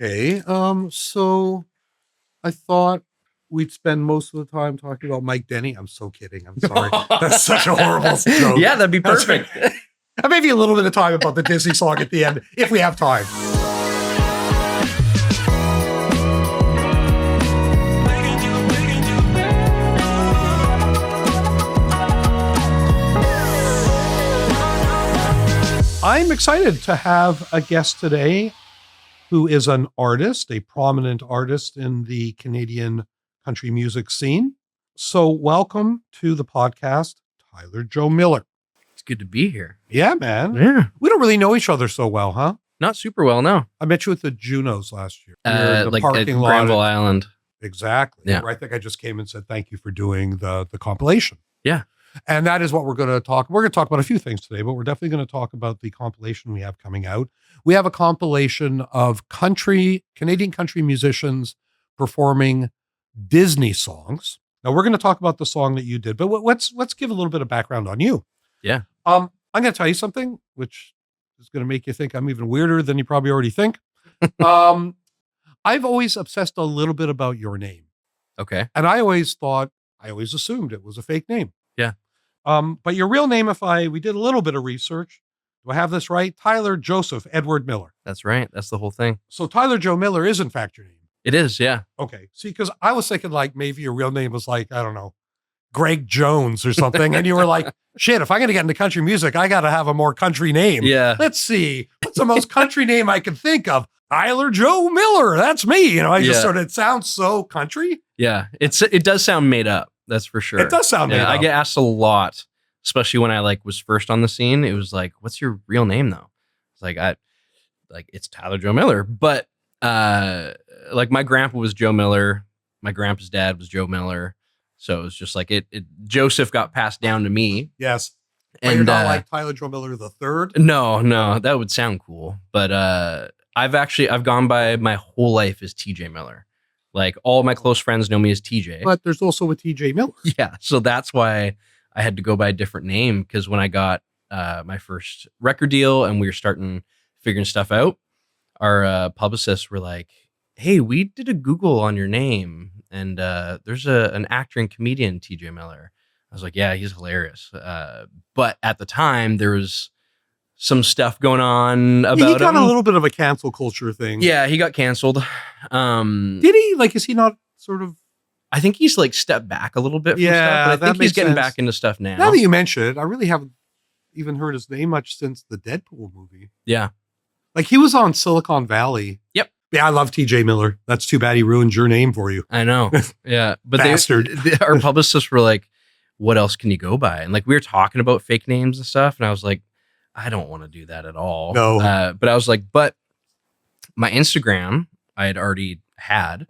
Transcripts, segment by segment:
Okay. So I thought we'd spend most of the time talking about Mike Denny. I'm so kidding. I'm sorry. That's such a horrible joke. Yeah, that'd be perfect. Maybe a little bit of time about the Disney song at the end, if we have time. I'm excited to have a guest today who is an artist, a prominent artist in the Canadian country music scene. So welcome to the podcast, Tyler Joe Miller. It's good to be here. Yeah, man. Yeah. We don't really know each other so well, huh? Not super well, no. I met you at the Junos last year. We were in the Like at parking lot Granville at- Island. Exactly. Yeah. Where I think I just came and said thank you for doing the compilation. Yeah. And that is what we're going to talk. We're going to talk about a few things today, but we're definitely going to talk about the compilation we have coming out. We have a compilation of Canadian country musicians performing Disney songs. Now we're going to talk about the song that you did, but let's give a little bit of background on you. Yeah. I'm going to tell you something, which is going to make you think I'm even weirder than you probably already think. I've always obsessed a little bit about your name. Okay. And I always assumed it was a fake name. Yeah. But your real name, we did a little bit of research. Do I have this right? Tyler Joseph Edward Miller. That's right. That's the whole thing. So Tyler Joe Miller is in fact your name. It is, yeah. Okay. See, because I was thinking like maybe your real name was like, I don't know, Greg Jones or something. And you were like, shit, if I'm going to get into country music, I got to have a more country name. Yeah. Let's see. What's the most country name I can think of? Tyler Joe Miller. That's me. It sounds so country. Yeah. It does sound made up. That's for sure. It does sound made up. I get asked a lot, especially when I was first on the scene. It was like, what's your real name though? It's like, it's Tyler Joe Miller. But my grandpa was Joe Miller. My grandpa's dad was Joe Miller. So it was just like Joseph got passed down to me. Yes. But And you're not like Tyler Joe Miller the third? No, that would sound cool. But I've gone by my whole life as TJ Miller. Like all my close friends know me as TJ. But there's also a TJ Miller. Yeah. So that's why I had to go by a different name, because when I got my first record deal and we were figuring stuff out, our publicists were like, hey, we did a Google on your name and there's an actor and comedian, TJ Miller. I was like, yeah, he's hilarious. But at the time there was some stuff going on about he got him. a little bit of a cancel culture thing. Yeah, he got canceled. Did he? Like, is he not sort of? I think he's stepped back a little bit from Yeah, stuff, but I think that he's makes getting sense. back into stuff now. Now that you mention it, I really haven't even heard his name much since the Deadpool movie. Yeah. Like he was on Silicon Valley. Yep. Yeah, I love TJ Miller. That's too bad he ruined your name for you. I know. Yeah. But Bastard. our publicists were like, what else can you go by? And we were talking about fake names and stuff. And I was like, I don't want to do that at all. No. But I was like, but my Instagram I had already had.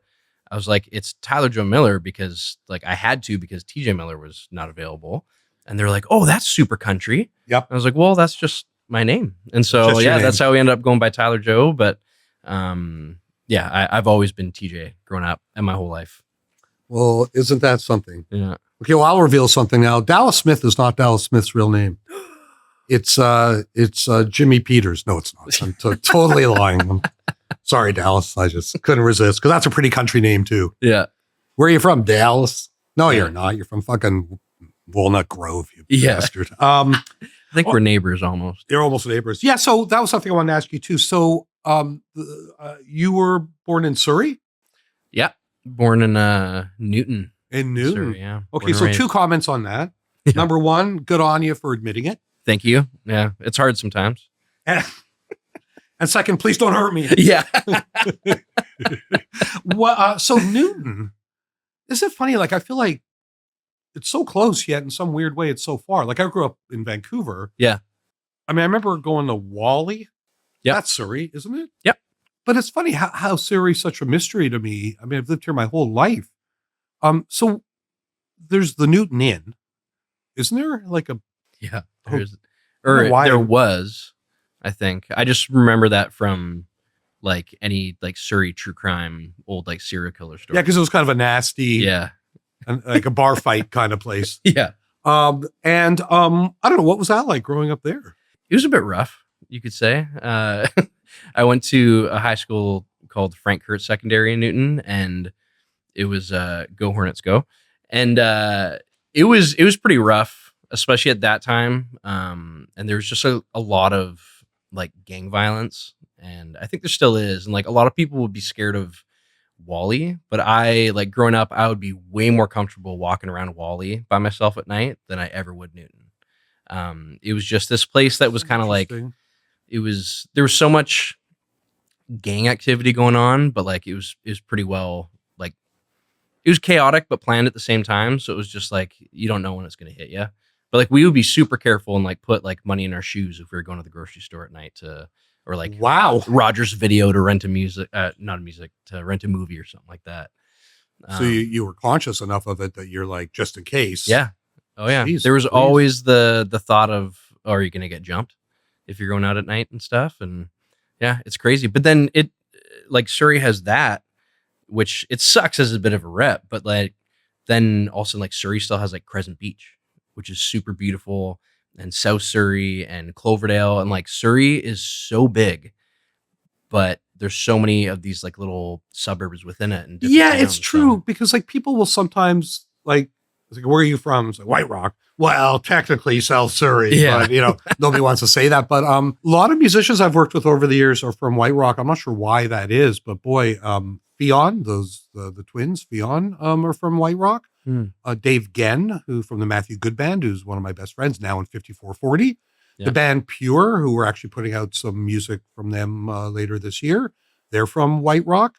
I was like, it's Tyler Joe Miller because I had to because TJ Miller was not available. And they're like, oh, that's super country. Yep. I was like, well, that's just my name. And so, Just your name. that's how we ended up going by Tyler Joe. But I've always been TJ growing up and my whole life. Well, isn't that something? Yeah. Okay, well, I'll reveal something now. Dallas Smith is not Dallas Smith's real name. It's Jimmy Peters. No, it's not. I'm totally lying. I'm sorry, Dallas. I just couldn't resist because that's a pretty country name too. Yeah. Where are you from, Dallas? No, Yeah. you're not. You're from fucking Walnut Grove, you Yeah. bastard. I think we're neighbors almost. You're almost neighbors. Yeah, so that was something I wanted to ask you too. So you were born in Surrey? Yeah. Born in Newton. In Newton? Surrey, yeah. Okay, Born and so raised. 2 comments on that. Yeah. Number 1, good on you for admitting it. Thank you. Yeah. It's hard sometimes. And second, please don't hurt me. Yeah. So Newton, is it funny? I feel like it's so close, yet in some weird way, it's so far. I grew up in Vancouver. Yeah. I mean, I remember going to Wally. Yep. That's Surrey, isn't it? Yep. But it's funny how Surrey's such a mystery to me. I mean, I've lived here my whole life. So there's the Newton Inn. Isn't there Yeah. Oh, There was, I think. I just remember that from any Surrey true crime, old serial killer story. Yeah, because it was kind of a nasty, Yeah. like a bar fight kind of place. Yeah. I don't know, what was that like growing up there? It was a bit rough, you could say. I went to a high school called Frank Hurt Secondary in Newton, and it was Go Hornets Go, and it was pretty rough, especially at that time. And there was just a lot of like gang violence, and I think there still is, and like a lot of people would be scared of Wally, but I like growing up, I would be way more comfortable walking around Wally by myself at night than I ever would Newton. It was just this place that was kind of like Interesting. there was so much gang activity going on, but like it was pretty well like it was chaotic but planned at the same time. So it was just like you don't know when it's gonna hit you. But like we would be super careful and like put like money in our shoes if we were going to the grocery store at night to or like Wow. Rogers Video to rent a music not a music to rent a movie or something like that. So you were conscious enough of it that you're like, just in case. Yeah. Oh yeah. Jeez, there was please. always the thought of, oh, are you gonna get jumped if you're going out at night and stuff? And yeah, it's crazy. But then it like Surrey has that, which it sucks as a bit of a rep, but like then also like Surrey still has like Crescent Beach, which is super beautiful, and South Surrey and Cloverdale, and like Surrey is so big, but there's so many of these like little suburbs within it. And different Yeah, it's towns, true so- because like people will sometimes like, it's like, where are you from? It's like White Rock. Well, technically South Surrey, Yeah. but you know, nobody wants to say that. But a lot of musicians I've worked with over the years are from White Rock. I'm not sure why that is, but boy, Fionn, the twins, Fionn, are from White Rock. Hmm. Dave Genn, who from the Matthew Good Band, who's one of my best friends now in 5440. Yeah. The band Pure, who we're actually putting out some music from them later this year. They're from White Rock.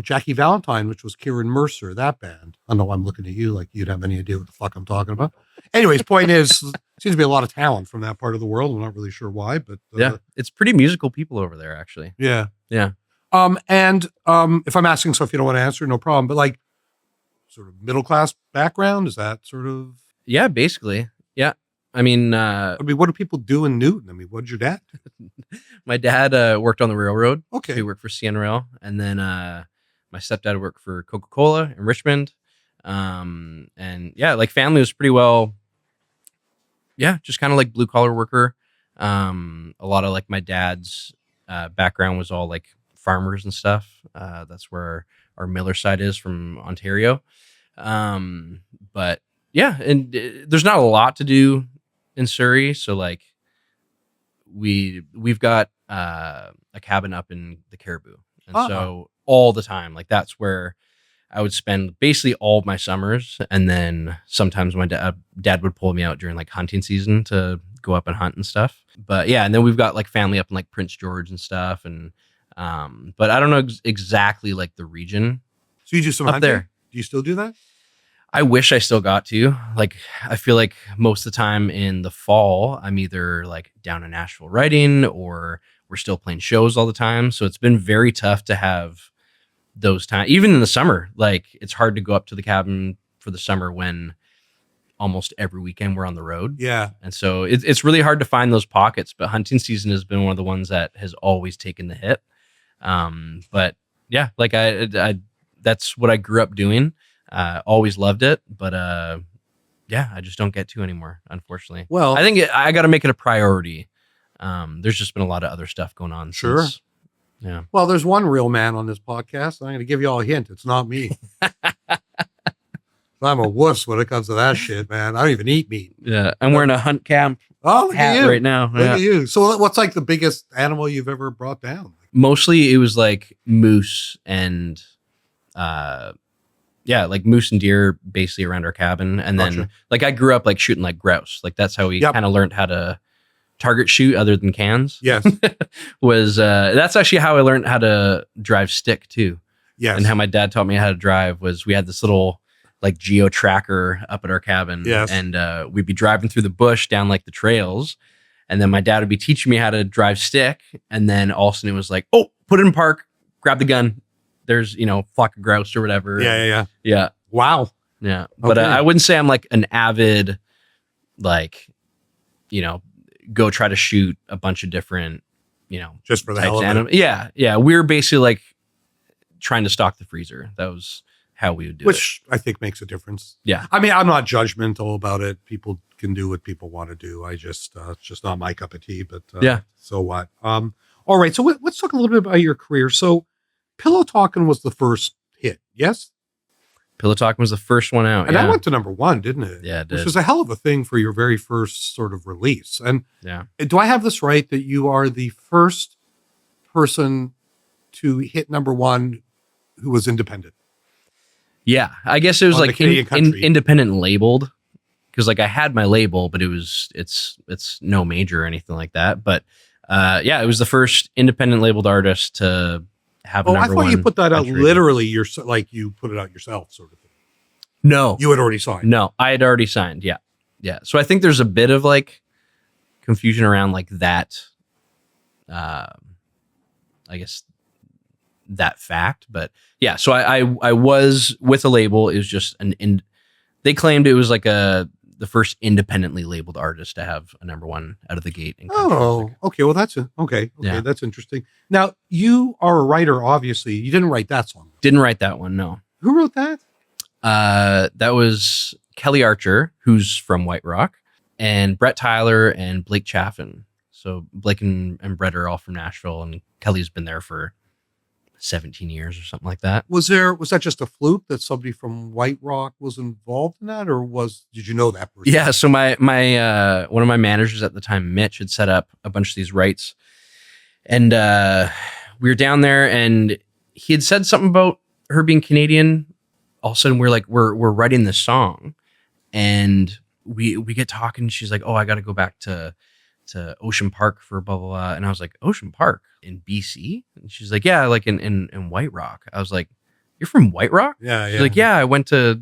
Jackie Valentine, which was Kieran Mercer, that band. I know I'm looking at you like you'd have any idea what the fuck I'm talking about. Anyways, point is, seems to be a lot of talent from that part of the world. I'm not really sure why, but yeah, it's pretty musical people over there, actually. yeah. Yeah. And if I'm asking, so if you don't want to answer, no problem. But like, sort of middle class background, is that sort of? Yeah, basically. Yeah. I mean, What do people do in Newton? I mean, what did your dad do? my dad worked on the railroad. Okay. He worked for CN Rail, and then my stepdad worked for Coca-Cola in Richmond. And yeah, like family was pretty well. Yeah, just kind of like blue collar worker. A lot of like my dad's background was all like farmers and stuff. That's where our Miller side is from Ontario. But yeah, and there's not a lot to do in Surrey, so like we've got a cabin up in the Caribou, and so all the time, like that's where I would spend basically all of my summers, and then sometimes my dad would pull me out during like hunting season to go up and hunt and stuff. But yeah, and then we've got like family up in like Prince George and stuff, and but I don't know exactly like the region. So you do some up hunting? there. Do you still do that? I wish I still got to. Like, I feel like most of the time in the fall, I'm either like down in Nashville writing, or we're still playing shows all the time. So it's been very tough to have those times. Even in the summer, like it's hard to go up to the cabin for the summer when almost every weekend we're on the road. Yeah. And so it's really hard to find those pockets. But hunting season has been one of the ones that has always taken the hit. But yeah, like I that's what I grew up doing. Always loved it, but yeah, I just don't get to anymore, unfortunately. Well, I think I got to make it a priority. There's just been a lot of other stuff going on. Sure. Since, yeah. well, there's one real man on this podcast. I'm going to give you all a hint. It's not me. I'm a wuss when it comes to that shit, man. I don't even eat meat. Yeah. I'm wearing a hunt camp Oh, look at hat you. right now. Look Yeah. at you. So what's like the biggest animal you've ever brought down? Mostly it was like moose and yeah, like moose and deer basically around our cabin. And then Gotcha. like I grew up like shooting like grouse. Like that's how we Yep. kind of learned how to target shoot other than cans. Yes. Was that's actually how I learned how to drive stick too. Yes. And how my dad taught me how to drive was we had this little like geo tracker up at our cabin. Yes. And we'd be driving through the bush down like the trails. And then my dad would be teaching me how to drive stick. And then all of a sudden it was like, oh, put it in park, grab the gun. There's, flock of grouse or whatever. Yeah. Yeah. Wow. Yeah. But Okay. I wouldn't say I'm like an avid, like, go try to shoot a bunch of different, Just for the types hell of of it. animals. Yeah. Yeah. We were basically like trying to stock the freezer. That was how we would do it. Which I think makes a difference. Yeah. I mean, I'm not judgmental about it. People can do what people want to do. I just, it's just not my cup of tea, but Yeah. so what? All right. So let's talk a little bit about your career. So Pillow Talkin' was the first hit. Yes. Pillow Talkin was the first one out. And that went to number one, didn't it? Yeah, it Which did. was a hell of a thing for your very first sort of release. And Yeah. do I have this right that you are the first person to hit number one who was independent? Yeah. I guess it was On the like Canadian country. independent labeled, because like I had my label, but it's no major or anything like that. But yeah, it was the first independent labeled artist to have a Oh, I number thought one. you put that out country. literally. Like you put it out yourself, sort of thing. No, You had already signed. no, I had already signed. Yeah, yeah. So I think there's a bit of like confusion around like that. I guess that fact, but yeah. So I was with a label. It was just they claimed it was like the first independently labeled artist to have a number one out of the gate. In country music. Okay. Well, that's okay. Yeah. That's interesting. Now you are a writer. Obviously, you didn't write that song. Didn't write that one. No. Who wrote that? That was Kelly Archer, who's from White Rock, and Brett Tyler and Blake Chaffin. So Blake and Brett are all from Nashville, and Kelly's been there for 17 years or something like that. Was that just a fluke that somebody from White Rock was involved in that, or did you know that person? Yeah. So my one of my managers at the time, Mitch, had set up a bunch of these rights, and we were down there, and he had said something about her being Canadian. All of a sudden, we're writing this song, and we get talking. She's like, "Oh, I got to go back to Ocean Park for blah blah blah," and I was like, "Ocean Park in BC?" And she's like, "Yeah, like in White Rock." I was like, "You're from White Rock?" Yeah. She's like, "Yeah, I went to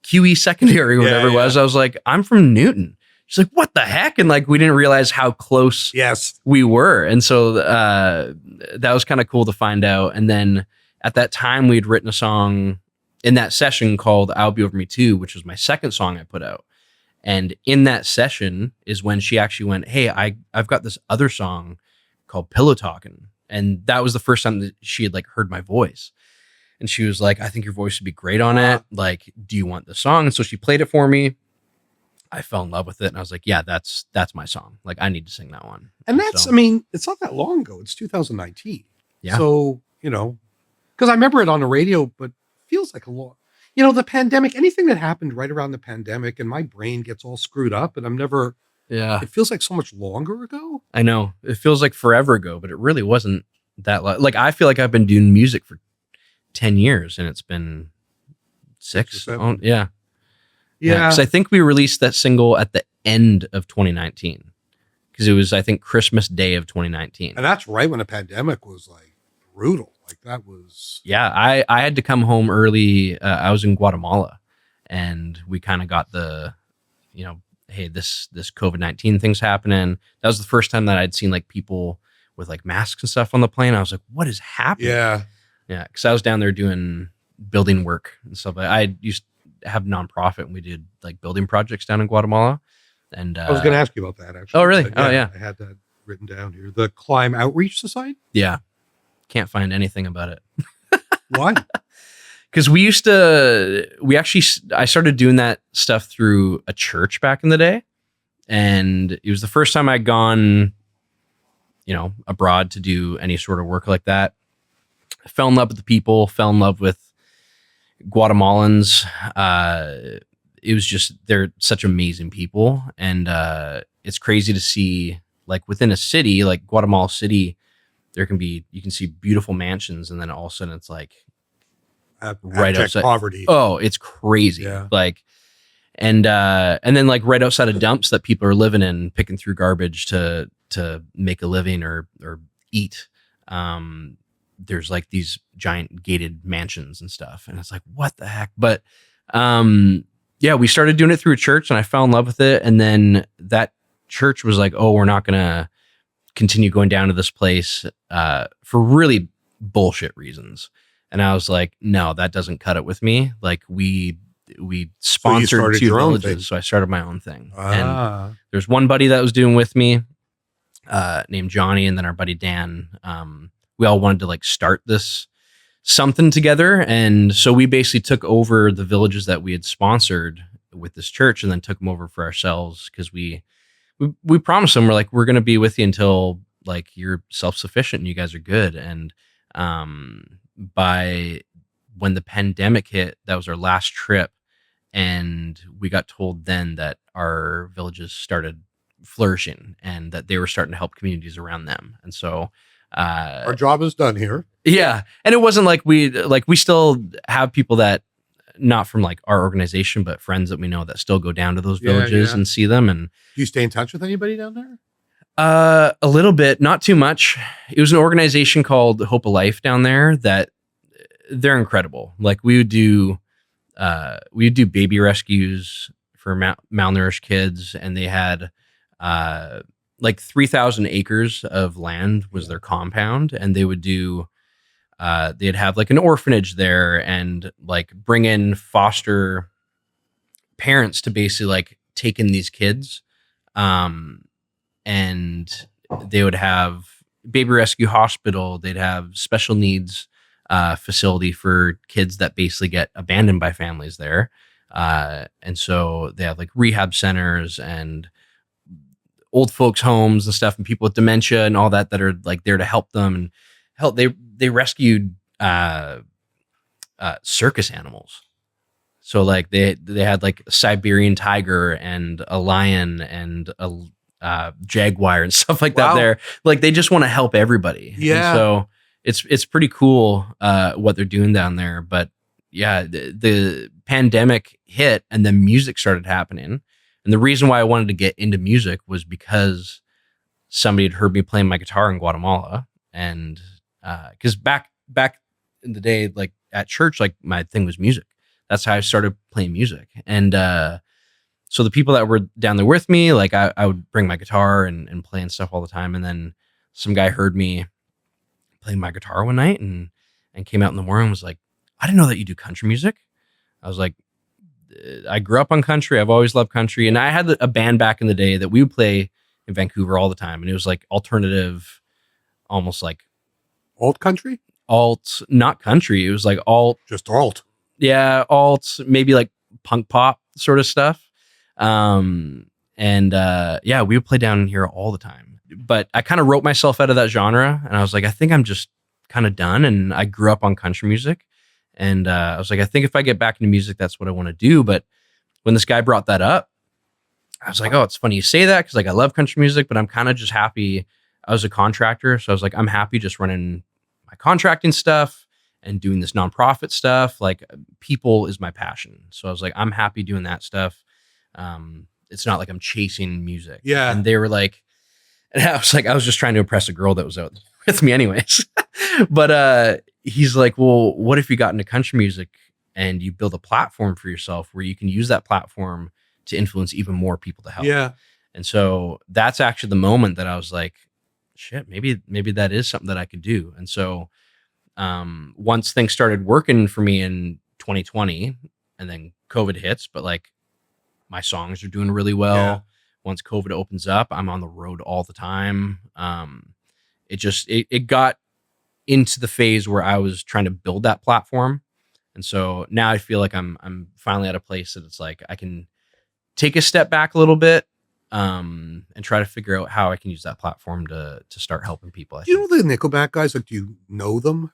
QE Secondary or whatever it was." I was like, "I'm from Newton." She's like, "What the heck?" And like we didn't realize how close Yes. we were, and so that was kind of cool to find out. And then at that time, we'd written a song in that session called "I'll Be Over Me Too," which was my second song I put out. And in that session is when she actually went, "Hey, I've got this other song called Pillow Talkin'." And that was the first time that she had like heard my voice. And she was like, "I think your voice would be great on it. Like, do you want the song?" And so she played it for me. I fell in love with it. And I was like, "Yeah, that's my song. Like, I need to sing that one." And that's, So, I mean, it's not that long ago. It's 2019. Yeah. So, because I remember it on the radio, but feels like a lot. The pandemic, anything that happened right around the pandemic, and my brain gets all screwed up, and yeah, it feels like so much longer ago. I know. It feels like forever ago, but it really wasn't that long. Like, I feel like I've been doing music for 10 years, and it's been 6. seven. Yeah. Yeah. Because I think we released that single at the end of 2019. Because it was, I think, Christmas Day of 2019. And that's right when the pandemic was like brutal. Like that was. Yeah, I had to come home early. I was in Guatemala, and we kind of got the, hey, this COVID-19 thing's happening. That was the first time that I'd seen like people with like masks and stuff on the plane. I was like, what is happening? Yeah. Yeah, because I was down there doing building work and stuff. I used to have nonprofit, and we did like building projects down in Guatemala. And I was going to ask you about that actually. Oh, really? But, Oh, yeah. I had that written down here. The Climb Outreach Society. yeah, can't find anything about it. Why? Because I started doing that stuff through a church back in the day. And it was the first time I'd gone, abroad to do any sort of work like that. I fell in love with the people, fell in love with Guatemalans. It was just, they're such amazing people. And it's crazy to see, like within a city, like Guatemala City, you can see beautiful mansions, and then all of a sudden it's like right Abject outside poverty. Oh, it's crazy. Yeah. Like, and then like right outside of dumps that people are living in, picking through garbage to make a living or eat. There's like these giant gated mansions and stuff, and it's like, what the heck? But yeah, we started doing it through a church, and I fell in love with it. And then that church was like, "Oh, we're not gonna continue going down to this place for really bullshit reasons." And I was like, "No, that doesn't cut it with me." Like we sponsored started 2 your own thing. villages, so I started my own thing. And Ah. there's one buddy that was doing with me, named Johnny, and then our buddy Dan. We all wanted to like start this something together, and so we basically took over the villages that we had sponsored with this church, and then took them over for ourselves, because we promised them, we're going to be with you until like you're self-sufficient and you guys are good. And by when the pandemic hit, that was our last trip, and we got told then that our villages started flourishing and that they were starting to help communities around them. And so Our job is done here. yeah, and it wasn't like we still have people that, not from like our organization, but friends that we know that still go down to those Yeah, villages yeah. and see them. And Do you stay in touch with anybody down there? a little bit, not too much. It was an organization called Hope of Life down there that they're incredible. Like we would do baby rescues for malnourished kids, and they had like 3,000 acres of land was their compound, and they would do they'd have like an orphanage there and like bring in foster parents to basically like take in these kids. And they would have baby rescue hospital. They'd have special needs facility for kids that basically get abandoned by families there. And so they have like rehab centers and old folks homes and stuff, and people with dementia and all that are like there to help them and help. They rescued circus animals. So like they had like a Siberian tiger and a lion and a jaguar and stuff like that Wow. there. Like they just want to help everybody. Yeah. And so it's pretty cool what they're doing down there. But yeah, the pandemic hit and then music started happening. And the reason why I wanted to get into music was because somebody had heard me playing my guitar in Guatemala. And because back in the day, like at church, like my thing was music. That's how I started playing music. And so the people that were down there with me, like I would bring my guitar and play and stuff all the time. And then some guy heard me playing my guitar one night and came out in the morning and was like, I didn't know that you do country music. I was like, I grew up on country. I've always loved country. And I had a band back in the day that we would play in Vancouver all the time. And it was like alternative, almost like Alt country? alt, not country. It was like alt. Just alt. Yeah, alt, maybe like punk pop sort of stuff. Yeah, we would play down here all the time. But I kind of wrote myself out of that genre, and I was like, I think I'm just kind of done. And I grew up on country music, and I was like, I think if I get back into music, that's what I want to do. But when this guy brought that up, I was like, oh, it's funny you say that because like I love country music, but I'm kind of just happy. I was a contractor, so I was like, I'm happy just running my contracting stuff and doing this nonprofit stuff. Like people is my passion. So I was like, I'm happy doing that stuff. It's not like I'm chasing music. Yeah. And they were like, and I was like, I was just trying to impress a girl that was out with me anyways. But he's like, well, what if you got into country music and you build a platform for yourself where you can use that platform to influence even more people to help? Yeah. And so that's actually the moment that I was like, shit, maybe that is something that I could do. And so once things started working for me in 2020 and then COVID hits, but like my songs are doing really well. Yeah. Once COVID opens up, I'm on the road all the time. It got into the phase where I was trying to build that platform. And so now I feel like I'm finally at a place that it's like I can take a step back a little bit and try to figure out how I can use that platform to start helping people. Do you know the Nickelback guys? Like, do you know them?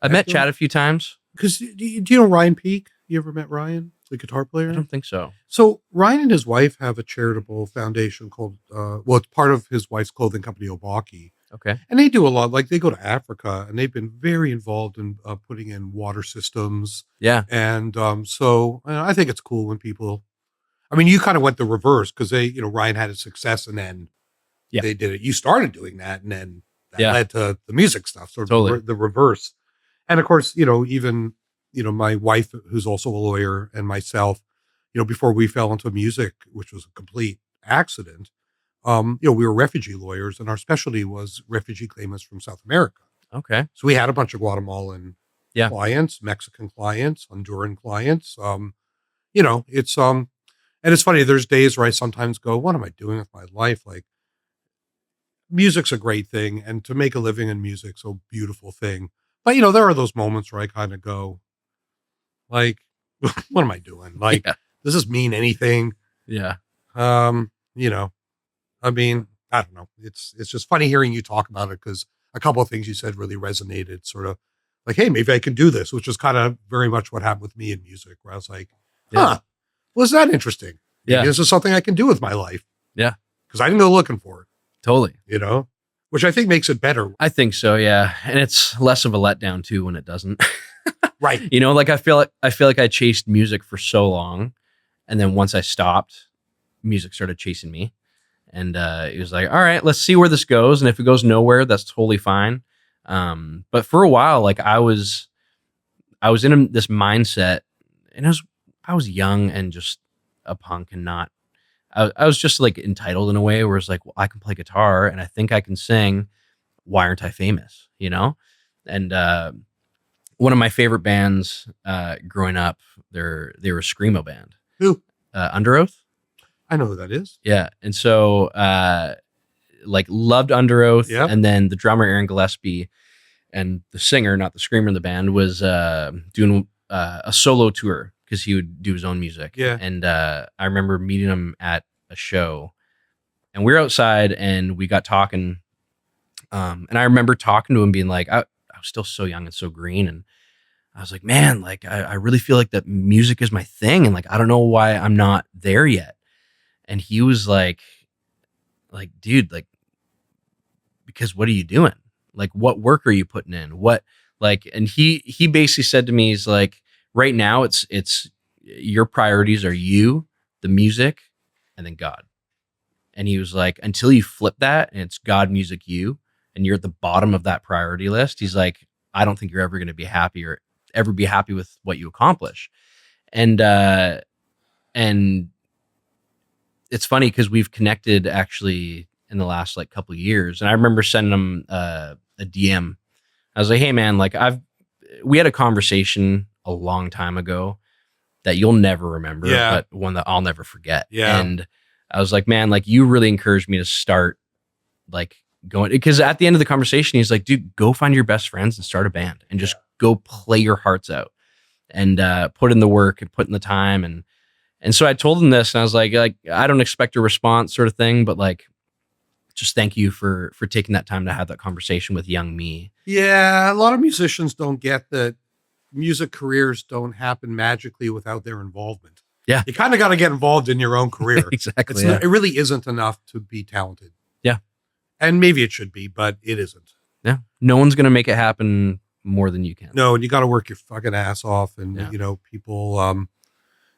I've met Chad a few times. Because do you know Ryan Peake? You ever met Ryan, the guitar player? I don't think so. So Ryan and his wife have a charitable foundation called, it's part of his wife's clothing company, Obaki. Okay. And they do a lot, like they go to Africa and they've been very involved in putting in water systems. Yeah. And so I think it's cool when people, I mean, you kind of went the reverse because Ryan had a success and then they did it. You started doing that and then that led to the music stuff. So Totally. the reverse. And of course, even, my wife, who's also a lawyer, and myself, before we fell into music, which was a complete accident, we were refugee lawyers and our specialty was refugee claimants from South America. Okay. So we had a bunch of Guatemalan clients, Mexican clients, Honduran clients. It's, and it's funny, there's days where I sometimes go, what am I doing with my life? Like, music's a great thing, and to make a living in music's a beautiful thing. But, there are those moments where I kind of go, like, what am I doing? Like, does this mean anything? Yeah. I mean, I don't know. It's just funny hearing you talk about it because a couple of things you said really resonated. Sort of like, hey, maybe I can do this, which is kind of very much what happened with me in music, where I was like, Yeah. huh, was that interesting? Maybe Yeah. this is something I can do with my life. Yeah. Because I didn't go looking for it, Totally. which I think makes it better. I think so. Yeah. And it's less of a letdown too when it doesn't. Right. Like I feel like I chased music for so long, and then once I stopped, music started chasing me. And it was like, all right, let's see where this goes. And if it goes nowhere, that's totally fine. But for a while, like I was in this mindset, and I was young and just a punk, and not. I was just like entitled in a way where it's like, well, I can play guitar and I think I can sing. Why aren't I famous? And one of my favorite bands growing up, they were a screamo band. Who? Under Oath. I know who that is. Yeah. And so like loved Under Oath. Yep. And then the drummer Aaron Gillespie and the singer, not the screamer in the band, was doing a solo tour because he would do his own music. Yeah. And I remember meeting him at a show, and we were outside and we got talking. And I remember talking to him being like, I was still so young and so green. And I was like, man, like I really feel like that music is my thing. And like, I don't know why I'm not there yet. And he was like, dude, like, because what are you doing? Like, what work are you putting in? And he basically said to me, he's like, right now it's your priorities are you, the music, and then God. And he was like, until you flip that and it's God, music, you, and you're at the bottom of that priority list, he's like, I don't think you're ever going to be happy or ever be happy with what you accomplish. And it's funny because we've connected actually in the last like couple of years. And I remember sending him a DM. I was like, hey man, like we had a conversation a long time ago that you'll never remember, but one that I'll never forget. Yeah. And I was like, man, like you really encouraged me to start like going, because at the end of the conversation, he's like, dude, go find your best friends and start a band and just go play your hearts out and put in the work and put in the time. And so I told him this, and I was like, I don't expect a response sort of thing, but like, just thank you for taking that time to have that conversation with young me. Yeah. A lot of musicians don't get that music careers don't happen magically without their involvement. Yeah. You kind of got to get involved in your own career. Exactly. It really isn't enough to be talented. Yeah. And maybe it should be, but it isn't. Yeah. No one's going to make it happen more than you can. No. And you got to work your fucking ass off. And, people,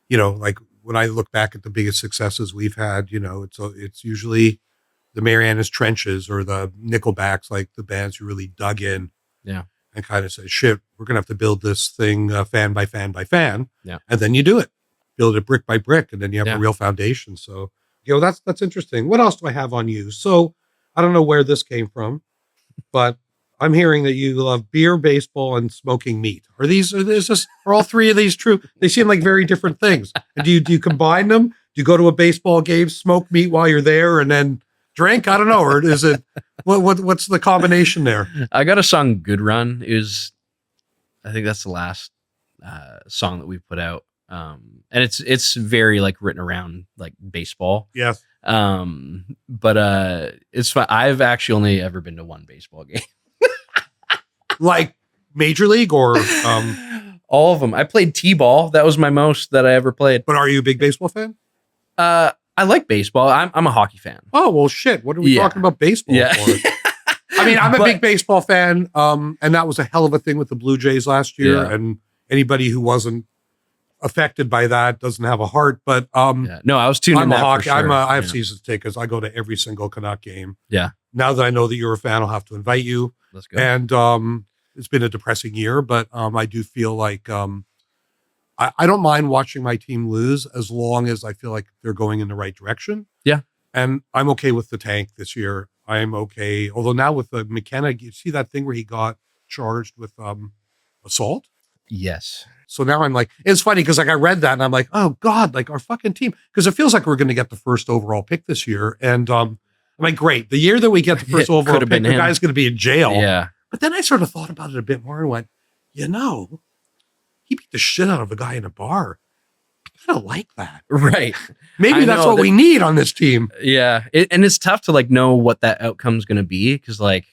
like when I look back at the biggest successes we've had, it's usually the Marianas Trenches or the Nickelbacks, like the bands who really dug in. Yeah. And kind of said, shit, we're going to have to build this thing fan by fan by fan. Yeah. And then you do it. Build it brick by brick. And then you have a real foundation. So, that's interesting. What else do I have on you? So I don't know where this came from, but I'm hearing that you love beer, baseball, and smoking meat. Are all three of these true? They seem like very different things. And do you combine them? Do you go to a baseball game, smoke meat while you're there, and then drink? I don't know. Or is it what's the combination there? I got a song, Good Run. I think that's the last song that we put out. And it's very like written around like baseball. Yes. But it's fun. I've actually only ever been to one baseball game. Like Major League or all of them. I played T-ball. That was my most that I ever played. But are you a big baseball fan? I like baseball. I'm a hockey fan. Oh, well, shit. What are we talking about baseball for? I mean, I'm a big baseball fan. And that was a hell of a thing with the Blue Jays last year. Yeah. And anybody who wasn't affected by that doesn't have a heart. But no, I was tuning in. I have Yeah. season tickets. I go to every single Canuck game. Yeah. Now that I know that you're a fan, I'll have to invite you. Let's go. And it's been a depressing year, but I do feel like I don't mind watching my team lose as long as I feel like they're going in the right direction. Yeah. And I'm okay with the tank this year. I'm okay. Although now with the McKenna, you see that thing where he got charged with assault? Yes. So now I'm like, it's funny because like I read that and I'm like, oh God, like our fucking team. Because it feels like we're going to get the first overall pick this year. And I'm like, great. The year that we get the first overall pick, the guy's going to be in jail. Yeah. But then I sort of thought about it a bit more and went, he beat the shit out of a guy in a bar. I don't like that. Right. Maybe I that's know what we need on this team. Yeah. And it's tough to like know what that outcome's going to be. Cause like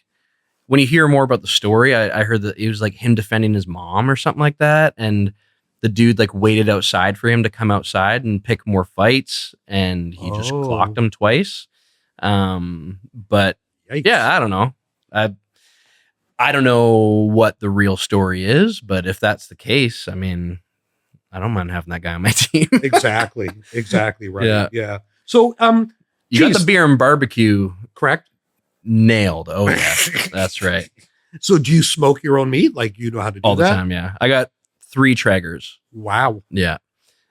when you hear more about the story, I heard that it was like him defending his mom or something like that. And the dude like waited outside for him to come outside and pick more fights. And he just clocked him twice. But Yikes. yeah, I don't know. I don't know what the real story is, but if that's the case, I mean, I don't mind having that guy on my team. Exactly right. Yeah. So you got the beer and barbecue correct? Nailed. Oh yeah, that's right. So do you smoke your own meat? Like you know how to do all the that? time? Yeah, I got 3 Traegers. Wow. Yeah,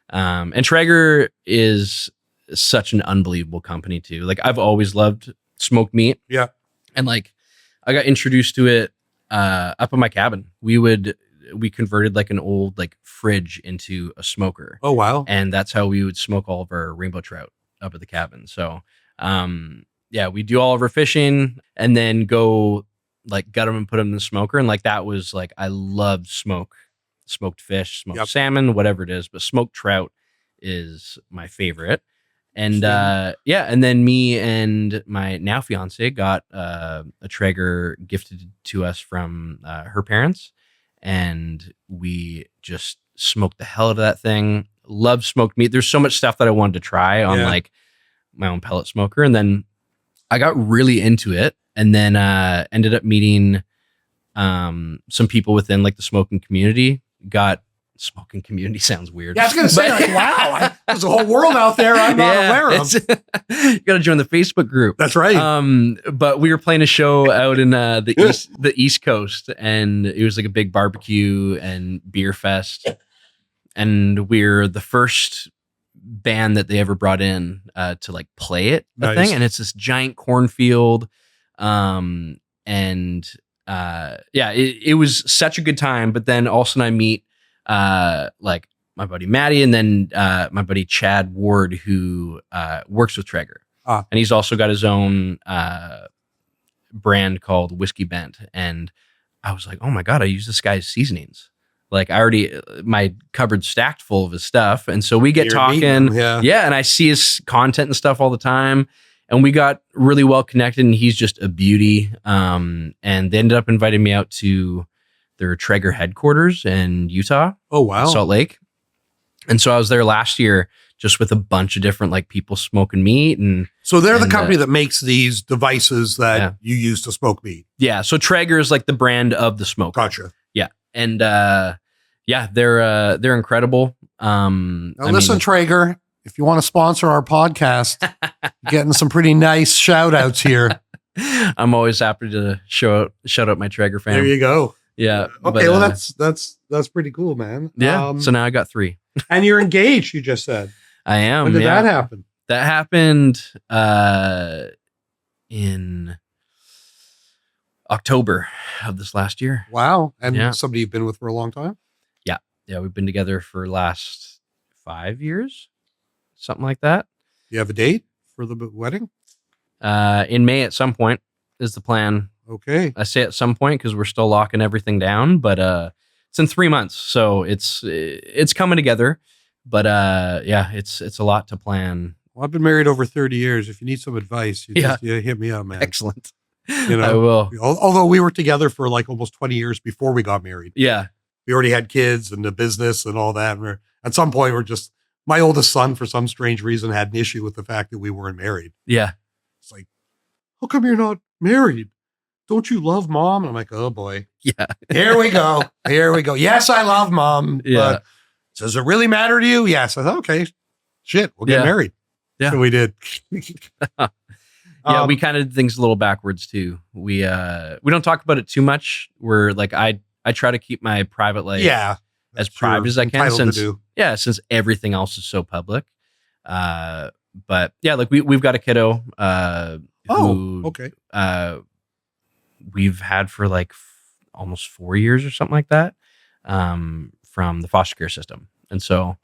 and Traeger is such an unbelievable company too. Like I've always loved smoked meat. Yeah, and like I got introduced to it up in my cabin. We converted like an old like fridge into a smoker. Oh wow. And that's how we would smoke all of our rainbow trout up at the cabin. So yeah, we do all of our fishing and then go like gut them and put them in the smoker. And like that was like I loved smoked fish, smoked salmon, whatever it is, but smoked trout is my favorite. And yeah, and then me and my now fiance got a Traeger gifted to us from her parents, and we just smoked the hell out of that thing. Love smoked meat. There's so much stuff that I wanted to try on like my own pellet smoker, and then I got really into it, and then ended up meeting some people within like the smoking community. Smoking community sounds weird. Yeah, I was going to say, like, wow, there's a whole world out there I'm not aware of. You got to join the Facebook group. That's right. But we were playing a show out in the East Coast, and it was like a big barbecue and beer fest. And we're the first band that they ever brought in to like play it, thing. And it's this giant cornfield. And yeah, it was such a good time. But then all of a sudden I meet like my buddy Maddie and then my buddy Chad Ward, who works with Traeger. And he's also got his own brand called Whiskey Bent. And I was like, oh my God, I use this guy's seasonings. Like I already, my cupboard's stacked full of his stuff. And so we get talking. Yeah. And I see his content and stuff all the time. And we got really well connected, and he's just a beauty. And they ended up inviting me out to their Traeger headquarters in Utah. Oh, wow. Salt Lake. And so I was there last year just with a bunch of different like people smoking meat. And so they're the company that makes these devices that you use to smoke meat. Yeah. So Traeger is like the brand of the smoker. Gotcha. Yeah. And yeah, they're incredible. Now listen, Traeger, if you want to sponsor our podcast, getting some pretty nice shout outs here. I'm always happy to shout out my Traeger fam. There you go. Yeah. Okay. Well, that's pretty cool, man. Yeah. So now I got 3. And you're engaged, you just said. I am. When did that happen? That happened in October of this last year. Wow. And somebody you've been with for a long time? Yeah. Yeah. We've been together for last 5 years, something like that. You have a date for the wedding? In May at some point is the plan. Okay. I say at some point because we're still locking everything down, but it's in 3 months, so it's coming together. But yeah, it's a lot to plan. Well, I've been married over 30 years. If you need some advice, you just hit me up, man. Excellent. You know, I will. Although we were together for like almost 20 years before we got married. Yeah. We already had kids and the business and all that. And at some point, my oldest son, for some strange reason, had an issue with the fact that we weren't married. Yeah. It's like, how come you're not married? Don't you love mom? And I'm like, oh boy. Yeah. Here we go. Here we go. Yes, I love mom. Yeah. But does it really matter to you? Yes. I thought, okay, shit, we'll get married. Yeah. So we did. Yeah, we kind of did things a little backwards too. We don't talk about it too much. We're like, I try to keep my private life as private as I can since everything else is so public. But yeah, like we've got a kiddo okay. We've had for like almost 4 years or something like that, from the foster care system. And so,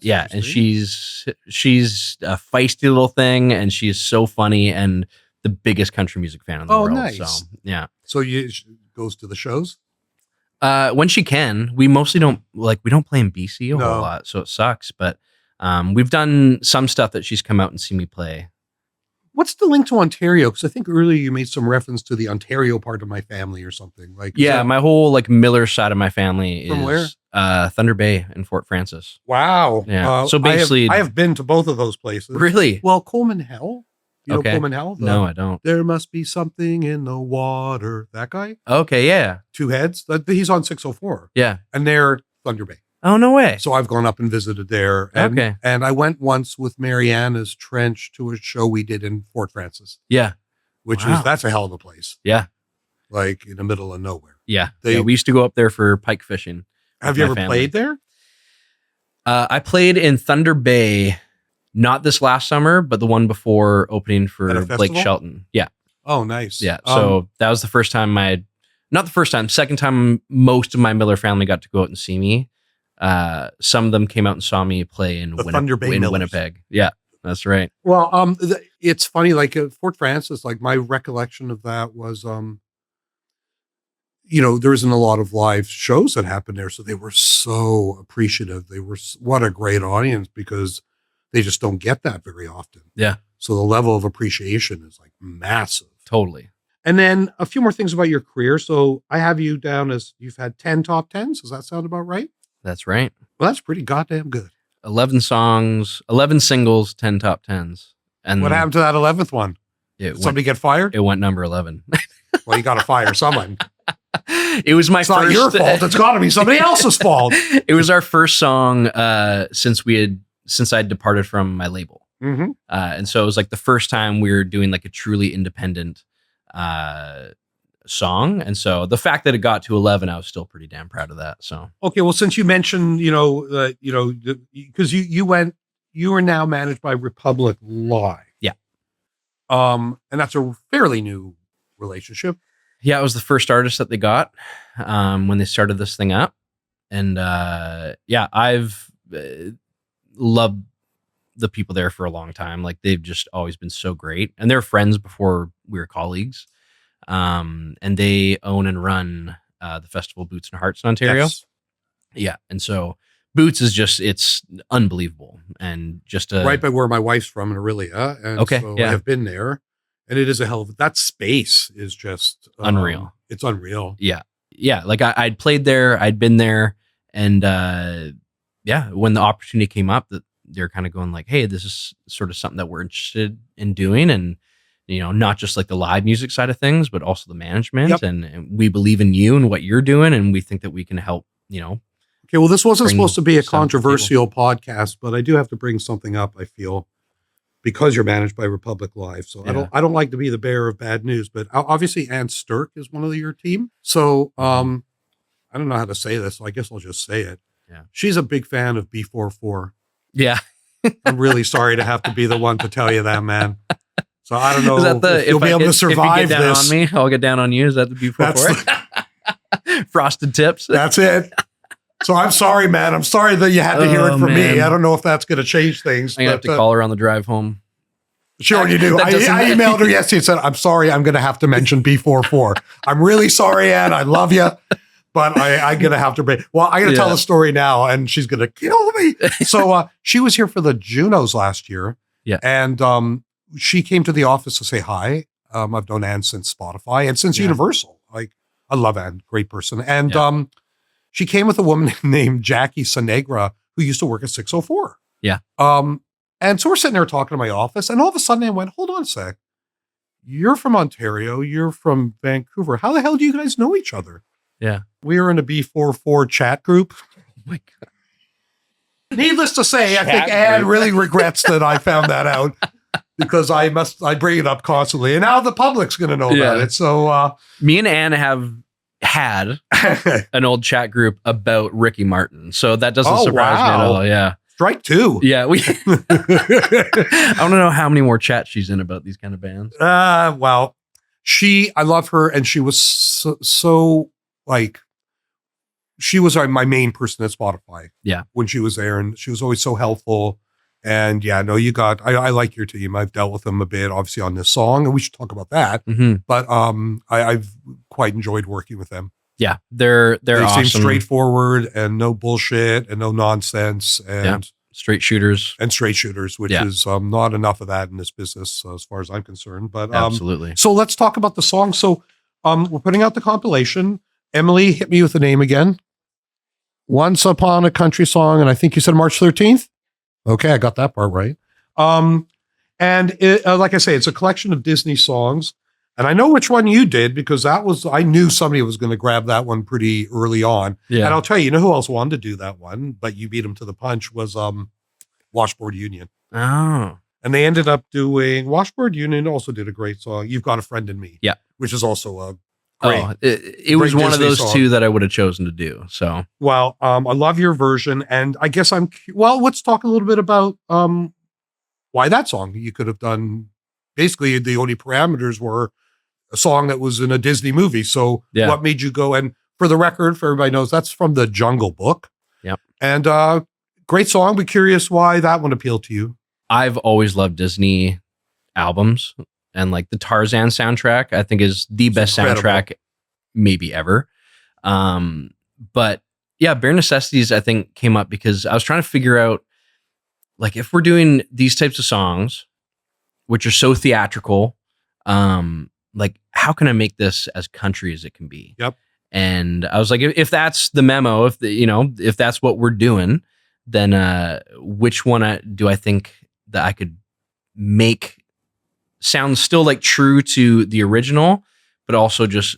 yeah, and she's a feisty little thing, and she is so funny and the biggest country music fan in the world. Nice. So, yeah. So she goes to the shows? When she can. We mostly don't we don't play in BC a No. whole lot, so it sucks. But we've done some stuff that she's come out and seen me play. What's the link to Ontario? Because I think earlier you made some reference to the Ontario part of my family or something. Like, is Yeah, that- my whole Miller side of my family From is Thunder Bay in Fort Francis. Wow. Yeah. So basically, I have been to both of those places. Really? Well, Coleman Hell. You know Okay. Coleman Hell? No, I don't. There must be something in the water. That guy? Okay, yeah. Two heads. He's on 604. Yeah. And they're Thunder Bay. Oh, no way. So I've gone up and visited there. And, Okay. And I went once with Mariana's Trench to a show we did in Fort Francis, Yeah. which Wow. that's a hell of a place. Yeah. Like in the middle of nowhere. Yeah. They- We used to go up there for pike fishing. Have with you my ever family. played there? I played in Thunder Bay, not this last summer, but the one before opening At for a Blake festival? Shelton. Yeah. Oh, nice. Yeah. So that was the first time not the first time, second time most of my Miller family got to go out and see me. Some of them came out and saw me play in, The Thunder Bay Millers. Winnipeg. Yeah, that's right. Well, it's funny, like at Fort Francis, like my recollection of that was, there isn't a lot of live shows that happened there. So they were so appreciative. What a great audience, because they just don't get that very often. Yeah. So the level of appreciation is like massive. Totally. And then a few more things about your career. So I have you down as you've had 10 top 10s. Does that sound about right? That's right. Well, that's pretty goddamn good. 11 songs, 11 singles, 10 top 10s. And What happened to that 11th one? It Did somebody get fired? it went number 11. Well, you got to fire someone. It was my It's first. not your fault. It's got to be somebody else's fault. It was our first song since I'd departed from my label. Mm-hmm. And so it was like the first time we were doing like a truly independent song. And so the fact that it got to 11, I was still pretty damn proud of that. So Okay, well, since you mentioned, because you were now managed by Republic Live. Yeah. And that's a fairly new relationship. yeah, I was the first artist that they got when they started this thing up. And I've loved the people there for a long time. Like they've just always been so great. And they're friends before we were colleagues. And they own and run the festival Boots and Hearts in Ontario. Yes. Yeah. And so Boots is it's unbelievable. And just Right by where my wife's from in Aurelia. And Okay, so yeah. I have been there. And it is a hell of that space is just Unreal. It's unreal. Yeah. Like I'd played there, I'd been there. And when the opportunity came up, that they're kind of going like, hey, this is sort of something that we're interested in doing. And, not just like the live music side of things, but also the management. Yep. And we believe in you and what you're doing. And we think that we can help, Okay, well, this wasn't Bring supposed to be a some to the table. controversial podcast, but I do have to bring something up, I feel, because you're managed by Republic Live. So Yeah. I don't like to be the bearer of bad news, but obviously Ann Sturck is one of your team. So I don't know how to say this, so I guess I'll just say it. Yeah. She's a big fan of B44. Yeah. I'm really sorry to have to be the one to tell you that, man. So I don't know Is that if you'll be able to survive if you get down this. on me, I'll get down on you. Is that the before frosted tips? That's it. So I'm sorry, man. I'm sorry that you had to hear it Oh, from me. man. I don't know if that's going to change things. I'm gonna have to call her on the drive home. Sure you do. That I doesn't- emailed her yesterday and said, I'm sorry, I'm going to have to mention B44. I'm really sorry, Ann. I love you, but I'm going to have to bring, well, I'm going to tell Yeah. the story now and she's going to kill me. So she was here for the Junos last year. Yeah. And she came to the office to say hi. I've known Ann since Spotify and since Yeah. Universal. Like, I love Ann, great person. And Yeah. she came with a woman named Jackie Sanegra, who used to work at 604. Yeah. And so we're sitting there talking to my office, and all of a sudden I went, hold on a sec. You're from Ontario. You're from Vancouver. How the hell do you guys know each other? Yeah. We were in a B44 chat group. Oh my God. Needless to say, I think Chat Ann group. really regrets that I found that out because I bring it up constantly. And now the public's going to know about Yeah. it. So, Me and Ann have had an old chat group about Ricky Martin, so that doesn't Oh, surprise me at wow. all. Yeah. strike two. Yeah, I don't know how many more chats she's in about these kind of bands. Well, I love her. And she was so like, she was my main person at Spotify. Yeah. When she was there, and she was always so helpful. And yeah, no, I like your team. I've dealt with them a bit, obviously on this song, and we should talk about that. Mm-hmm. But I've quite enjoyed working with them. Yeah, they're They awesome. seem straightforward and no bullshit and no nonsense and straight shooters, straight shooters, which is not enough of that in this business as far as I'm concerned. But absolutely. So let's talk about the song. So we're putting out the compilation. Emily, hit me with the name again. Once Upon a Country Song, and I think you said March 13th. Okay, I got that part right. And like I say, it's a collection of Disney songs. And I know which one you did because I knew somebody was going to grab that one pretty early on. Yeah. And I'll tell you, who else wanted to do that one, but you beat them to the punch was Washboard Union. Oh. And they ended up doing, Washboard Union also did a great song, You've Got a Friend in Me. Yeah. Which is also a great. It was one Disney of those song. Two that I would have chosen to do. So, well, I love your version. And I guess let's talk a little bit about why that song. You could have done, basically the only parameters were a song that was in a Disney movie. So what made you go? And for the record, for everybody knows, that's from the Jungle Book. Yep. And great song. Be curious why that one appealed to you. I've always loved Disney albums, and like the Tarzan soundtrack, I think is the best soundtrack maybe ever. But yeah, Bare Necessities, I think came up because I was trying to figure out, like, if we're doing these types of songs, which are so theatrical, like, how can I make this as country as it can be? Yep. And I was like, if that's the memo, if that's what we're doing, then which one do I think that I could make sound still like true to the original, but also just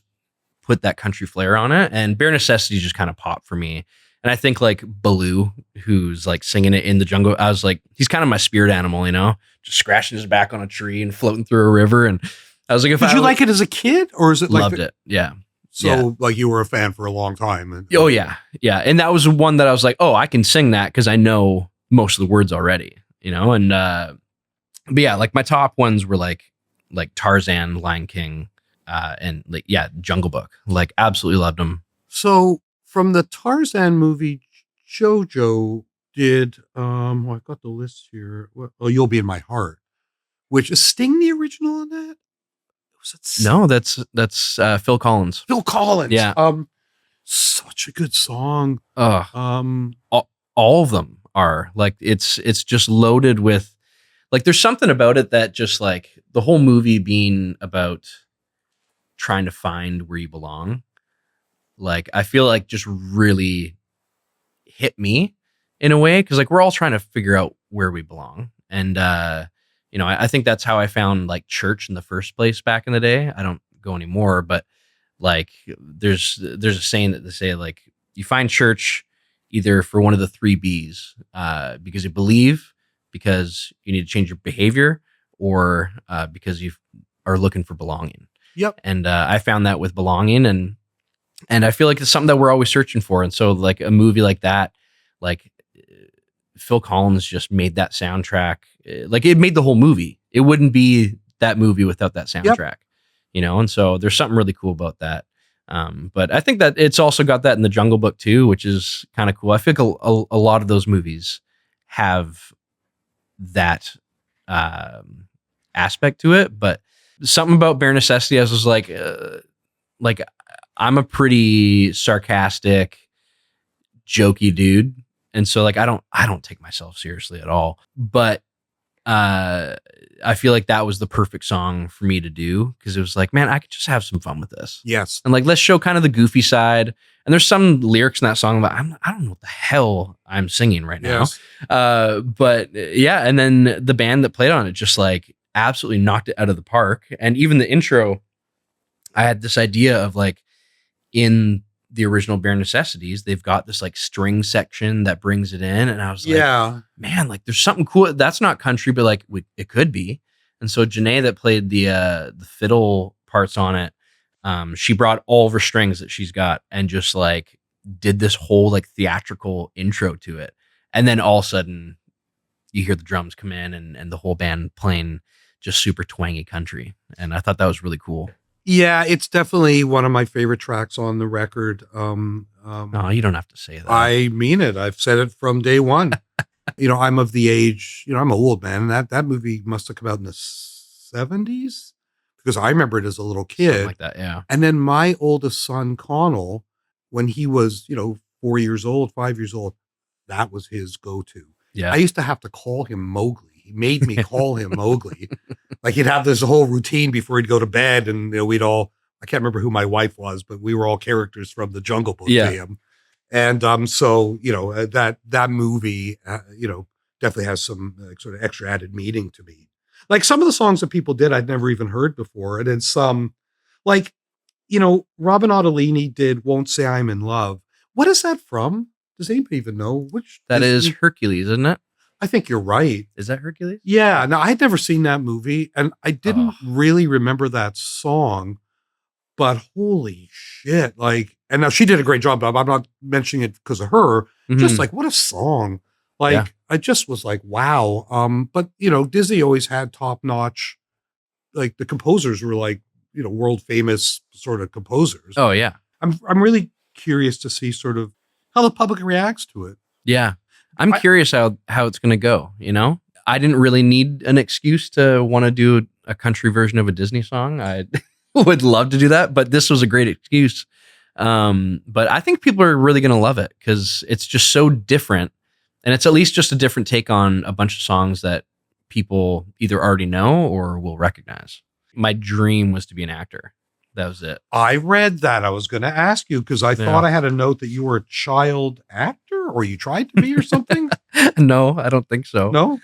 put that country flair on it? And Bare Necessities just kind of popped for me. And I think like Baloo, who's like singing it in the jungle, I was like, he's kind of my spirit animal, just scratching his back on a tree and floating through a river. And I was like, did you like it as a kid, or is it like loved it? Yeah. So like you were a fan for a long time. Oh yeah. Yeah. And that was one that I was like, oh, I can sing that because I know most of the words already, and but yeah, like my top ones were like Tarzan, Lion King, and like, Jungle Book. Like, absolutely loved them. So from the Tarzan movie, JoJo did, I got the list here. You'll Be in My Heart, which is Sting the original on that? No, that's Phil Collins. Phil Collins. Yeah. Such a good song. All of them are like, it's just loaded with, like, there's something about it that just like the whole movie being about trying to find where you belong. Like, I feel like just really hit me in a way. Cause like, we're all trying to figure out where we belong. And, I think that's how I found like church in the first place back in the day. I don't go anymore, but like there's a saying that they say, like, you find church either for one of the 3 B's, because you believe, because you need to change your behavior, or because you are looking for belonging. Yep. And I found that with belonging, and I feel like it's something that we're always searching for. And so like a movie like that, like Phil Collins just made that soundtrack. Like, it made the whole movie. It wouldn't be that movie without that soundtrack, and so there's something really cool about that. But I think that it's also got that in the Jungle Book too, which is kind of cool. I think a lot of those movies have that aspect to it, but something about Bare Necessity, I was like I'm a pretty sarcastic, jokey dude. And so like, I don't take myself seriously at all, but I feel like that was the perfect song for me to do, because it was like, man, I could just have some fun with this. Yes. And like, let's show kind of the goofy side. And there's some lyrics in that song that I don't know what the hell I'm singing right now. Yes. But yeah, and then the band that played on it just like absolutely knocked it out of the park. And even the intro, I had this idea of like, in the original Bare Necessities, they've got this like string section that brings it in. And I was like, man, like there's something cool. That's not country, but like it could be. And so Janae, that played the fiddle parts on it, she brought all of her strings that she's got and just like did this whole like theatrical intro to it. And then all of a sudden you hear the drums come in and the whole band playing just super twangy country. And I thought that was really cool. Yeah, it's definitely one of my favorite tracks on the record. No, you don't have to say that. I mean it. I've said it from day one. I'm of the age, I'm old, man. That movie must have come out in the 70s, because I remember it as a little kid. Something like that, yeah. And then my oldest son, Connell, when he was, 4 years old, 5 years old, that was his go-to. Yeah. I used to have to call him Mowgli. He made me call him Mowgli. Like he'd have this whole routine before he'd go to bed, and we'd all, I can't remember who my wife was, but we were all characters from the Jungle Book to him. And so that movie definitely has some sort of extra added meaning to me. Like some of the songs that people did I'd never even heard before, and then some, like Robin Ottolini did "Won't Say I'm in Love." What is that from? Does anybody even know? Which that is Hercules, isn't it? I think you're right. Is that Hercules? Yeah. No, I'd never seen that movie, and I didn't really remember that song. But holy shit! Like, and now she did a great job. But I'm not mentioning it because of her. Mm-hmm. Just like what a song! Like I just was like, wow. But Disney always had top notch. Like the composers were like world famous sort of composers. Oh yeah. I'm really curious to see sort of how the public reacts to it. Yeah. I'm curious how it's going to go, I didn't really need an excuse to want to do a country version of a Disney song. I would love to do that, but this was a great excuse. But I think people are really going to love it because it's just so different. And it's at least just a different take on a bunch of songs that people either already know or will recognize. My dream was to be an actor. That was it. I read that. I was going to ask you because I thought I had a note that you were a child actor or you tried to be or something. No, I don't think so. No?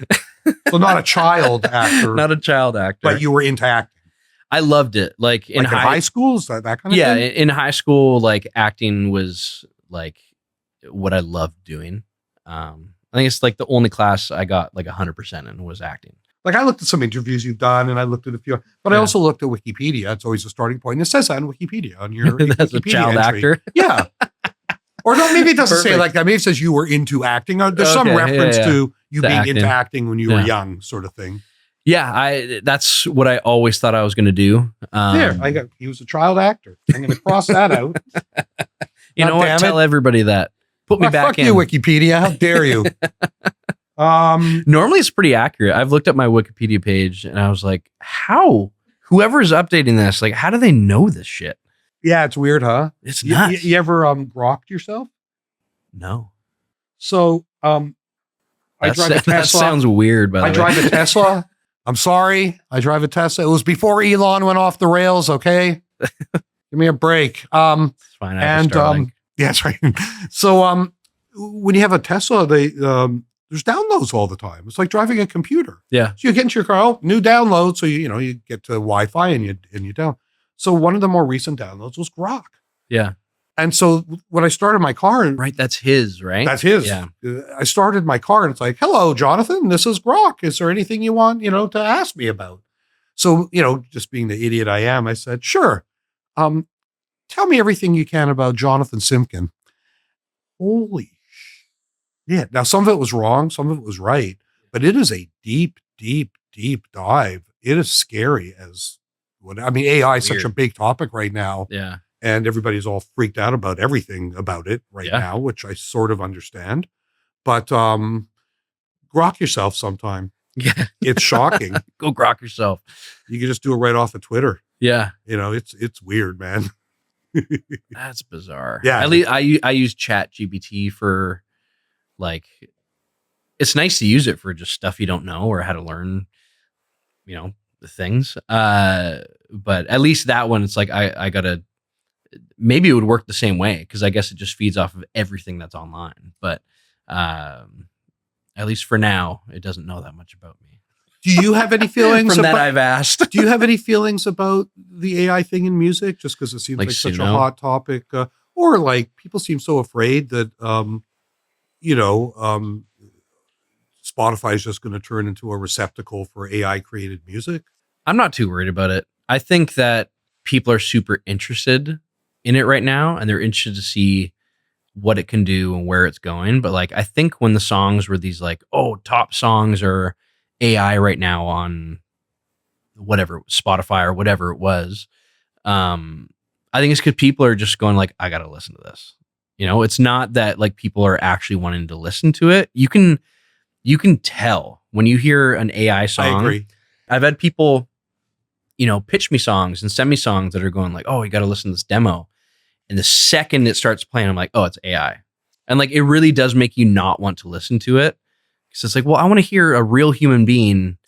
Well, not a child actor. Not a child actor. But you were into acting. I loved it. Like in high school? Is that kind of thing? Yeah, in high school, like acting was like what I loved doing. I think it's like the only class I got like 100% in was acting. Like I looked at some interviews you've done, and I looked at a few, but I also looked at Wikipedia. It's always a starting point. And it says that on Wikipedia on your That's Wikipedia a child entry. actor. Yeah. Or no, maybe it doesn't say like that. Maybe it says you were into acting. There's some reference to you being into acting when you were young, sort of thing. Yeah, that's what I always thought I was going to do. He was a child actor. I'm going to cross that out. You know what? Tell everybody that. Put me back in. Fuck you, Wikipedia. How dare you? Normally it's pretty accurate. I've looked at my Wikipedia page and I was like, how? Whoever's updating this, like, how do they know this shit? Yeah, it's weird, huh? It's nuts. You ever grokked yourself? No. So I drive a Tesla. That sounds weird, by the way. I drive a Tesla. I'm sorry. I drive a Tesla. It was before Elon went off the rails, okay? Give me a break. It's fine. Yeah, that's right. So when you have a Tesla, there's downloads all the time. It's like driving a computer. Yeah. So you get into your car, new download. So you get to Wi-Fi and you down. So one of the more recent downloads was Grok. Yeah. And so when I started my car, right, that's his, right? That's his. Yeah. I started my car and it's like, "Hello, Jonathan. This is Grok. Is there anything you want, to ask me about?" So just being the idiot I am, I said, "Sure. Tell me everything you can about Jonathan Simkin." Holy shit. Now, some of it was wrong. Some of it was right. But it is a deep, deep, deep dive. It is scary AI is such a big topic right now. Yeah. And everybody's all freaked out about everything about it now, which I sort of understand. But grok yourself sometime. Yeah. It's shocking. Go grok yourself. You can just do it right off of Twitter. Yeah. It's weird, man. That's bizarre. Yeah. At least I use Chat GPT for like, it's nice to use it for just stuff you don't know or how to learn, the things. But at least that one, it's like, I gotta, maybe it would work the same way. Cause I guess it just feeds off of everything that's online. But, at least for now, it doesn't know that much about me. Do you have any feelings from that I've asked? Do you have any feelings about the AI thing in music? Just because it seems like such a hot topic, or like people seem so afraid that, Spotify is just going to turn into a receptacle for AI created music. I'm not too worried about it. I think that people are super interested in it right now, and they're interested to see what it can do and where it's going. But like, I think when the songs were these like, top songs are AI right now on whatever, Spotify or whatever it was. I think it's because people are just going like, I got to listen to this. It's not that like people are actually wanting to listen to it. You can tell when you hear an AI song. I agree. I've had people, pitch me songs and send me songs that are going like, "Oh, you got to listen to this demo." And the second it starts playing, I'm like, oh, it's AI. And like, it really does make you not want to listen to it. Because it's like, well, I want to hear a real human being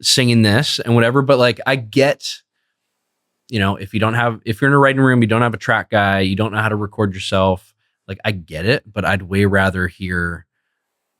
singing this and whatever. But like, I get, if you're in a writing room, you don't have a track guy, you don't know how to record yourself. Like, I get it, but I'd way rather hear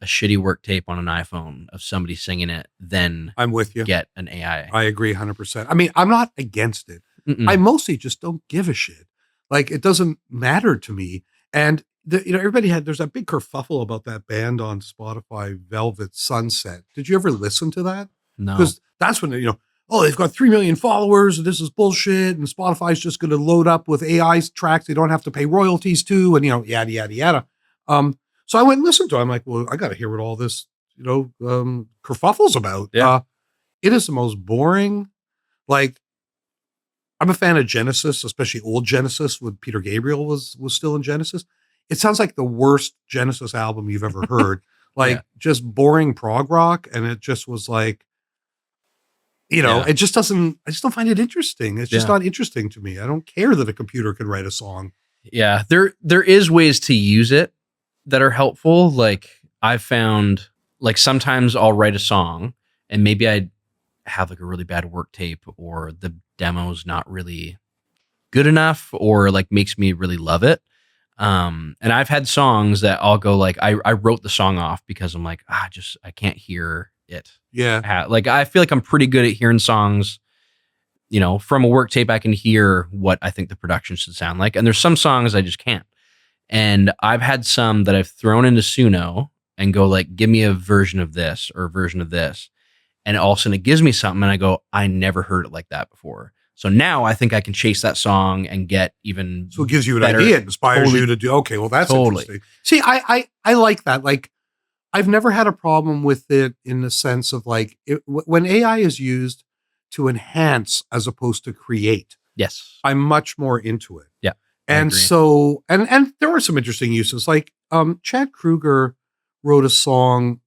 a shitty work tape on an iPhone of somebody singing it than I'm with you. Get an AI. I agree 100%. I mean, I'm not against it. Mm-mm. I mostly just don't give a shit. Like, it doesn't matter to me. And there's that big kerfuffle about that band on Spotify, Velvet Sunset. Did you ever listen to that? No. Because that's when, they've got 3 million followers and this is bullshit. And Spotify's just going to load up with AI tracks they don't have to pay royalties to and, yada, yada, yada. So I went and listened to it. I'm like, well, I got to hear what all this, kerfuffle's about. Yeah. It is the most boring. Like, I'm a fan of Genesis, especially old Genesis when Peter Gabriel was still in Genesis. It sounds like the worst Genesis album you've ever heard. Like, just boring prog rock. And it just was like, it just doesn't, I just don't find it interesting. It's just not interesting to me. I don't care that a computer can write a song. Yeah. There is ways to use it that are helpful. Like, I've found, like, sometimes I'll write a song and maybe I have like a really bad work tape or the demo's not really good enough or like makes me really love it. And I've had songs that I'll go like, I wrote the song off because I'm like, I can't hear it. Yeah. Like, I feel like I'm pretty good at hearing songs, from a work tape. I can hear what I think the production should sound like. And there's some songs I just can't. And I've had some that I've thrown into Suno and go like, give me a version of this or a version of this. And all of a sudden it gives me something and I go, I never heard it like that before. So now I think I can chase that song and get even So it gives you an better. idea. It inspires you to do, okay, well, that's interesting. See, I like that. Like, I've never had a problem with it in the sense of like, when AI is used to enhance as opposed to create. Yes. I'm much more into it. Yeah. And so, and there were some interesting uses. Like, Chad Kruger wrote a song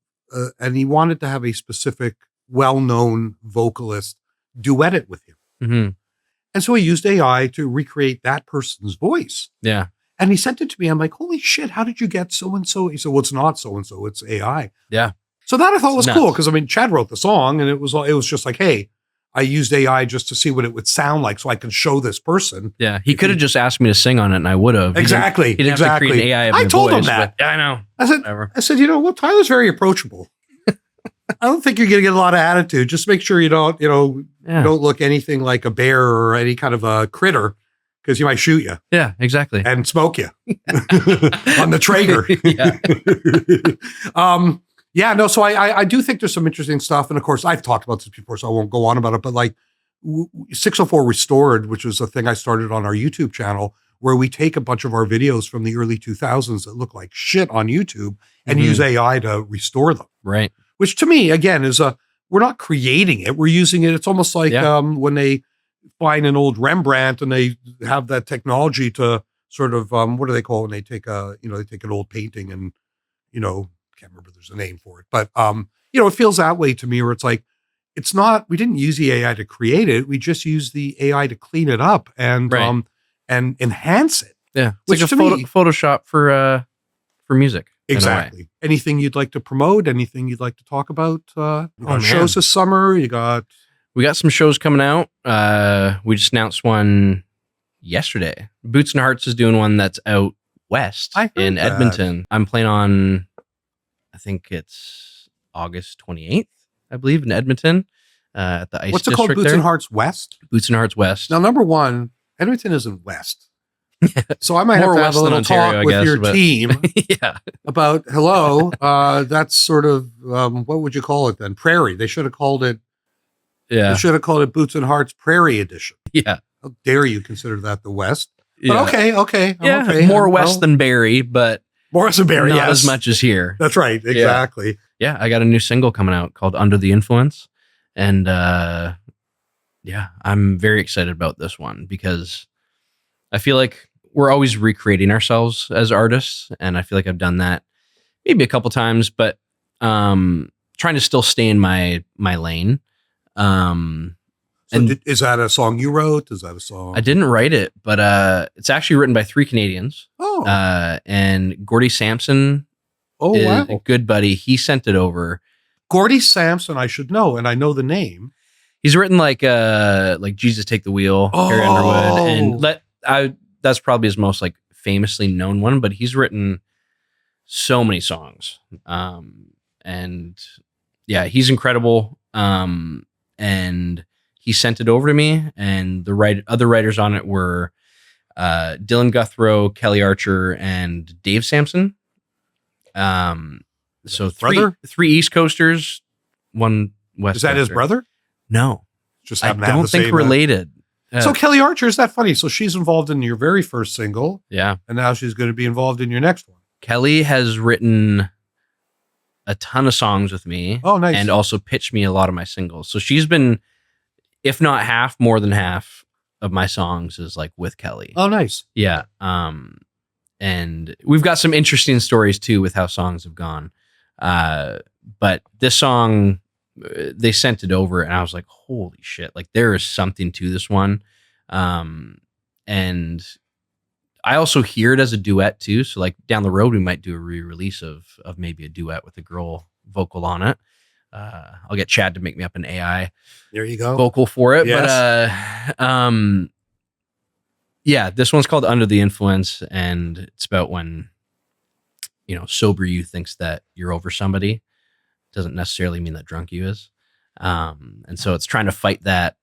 and he wanted to have a specific well-known vocalist duet it with him. Mm-hmm. And so he used AI to recreate that person's voice. Yeah. And he sent it to me. I'm like, holy shit, how did you get so-and-so? He said, well, it's not so-and-so, it's AI. Yeah. So that I thought was Nuts. cool. Cause I mean, Chad wrote the song and it was just like, hey, I used AI just to see what it would sound like so I can show this person. Yeah. He could have just asked me to sing on it and I would have. Exactly. He didn't have to create an AI of I my told him voice, that. Yeah, I know. I said, Tyler's very approachable. I don't think you're going to get a lot of attitude. Just make sure you don't, you don't look anything like a bear or any kind of a critter because he might shoot you. Yeah, exactly. And smoke you on the Traeger. So I do think there's some interesting stuff. And of course, I've talked about this before, so I won't go on about it. But like 604 Restored, which was a thing I started on our YouTube channel, where we take a bunch of our videos from the early 2000s that look like shit on YouTube and use AI to restore them. Right. Which to me, again, is we're not creating it. We're using it. It's almost like when they find an old Rembrandt and they have that technology to sort of, what do they call it when they take they take an old painting and, can't remember there's a name for it, but, it feels that way to me where it's like, it's not, we didn't use the AI to create it. We just used the AI to clean it up and enhance it. Yeah. It's like a Photoshop for music. Exactly. Anything you'd like to promote? Anything you'd like to talk about? Shows this summer. We got some shows coming out. We just announced one yesterday. Boots and Hearts is doing one that's out west in Edmonton. I'm playing on, I think it's August 28th, I believe, in Edmonton at the Ice What's it District called? Boots there. and Hearts West? Boots and Hearts West. Now, number one, Edmonton isn't west. So I might have to have a little Ontario, talk with your team about, that's sort of, what would you call it then? Prairie. They should have called it, they should have called it Boots and Hearts Prairie Edition. Yeah. How dare you consider that the West? Yeah. But okay. Yeah, okay. More west than Barrie, but more west than Barrie, not as much as here. That's right. Exactly. Yeah, I got a new single coming out called Under the Influence. And I'm very excited about this one because I feel like we're always recreating ourselves as artists. And I feel like I've done that maybe a couple times, but trying to still stay in my lane. So And is that a song you wrote? Is that a song? I didn't write it, but it's actually written by 3 Canadians. Oh. And Gordy Sampson is wow. a good buddy. He sent it over. Gordy Sampson, I should know, and I know the name. He's written like Jesus Take the Wheel, Carrie Underwood, and that's probably his most like famously known one, but he's written so many songs. And yeah, he's incredible. And he sent it over to me, and the other writers on it were Dylan Guthrow, Kelly Archer, and Dave Sampson. So three East Coasters, one West. Is that his brother? No, just I don't think related. So Kelly Archer, is that funny? So she's involved in your very first single. Yeah. And now she's going to be involved in your next one. Kelly has written a ton of songs with me. Oh, nice. And also pitched me a lot of my singles. So she's been, if not half, more than half of my songs is like with Kelly. Oh, nice. Yeah. And we've got some interesting stories too with how songs have gone. But this song, they sent it over and I was like, holy shit, like there is something to this one. And I also hear it as a duet too. So like down the road, we might do a re-release of maybe a duet with a girl vocal on it. I'll get Chad to make me up an AI there you go vocal for it. Yes. But yeah, this one's called Under the Influence, and it's about when, sober you thinks that you're over somebody. Doesn't necessarily mean that drunk you is. And so it's trying to fight that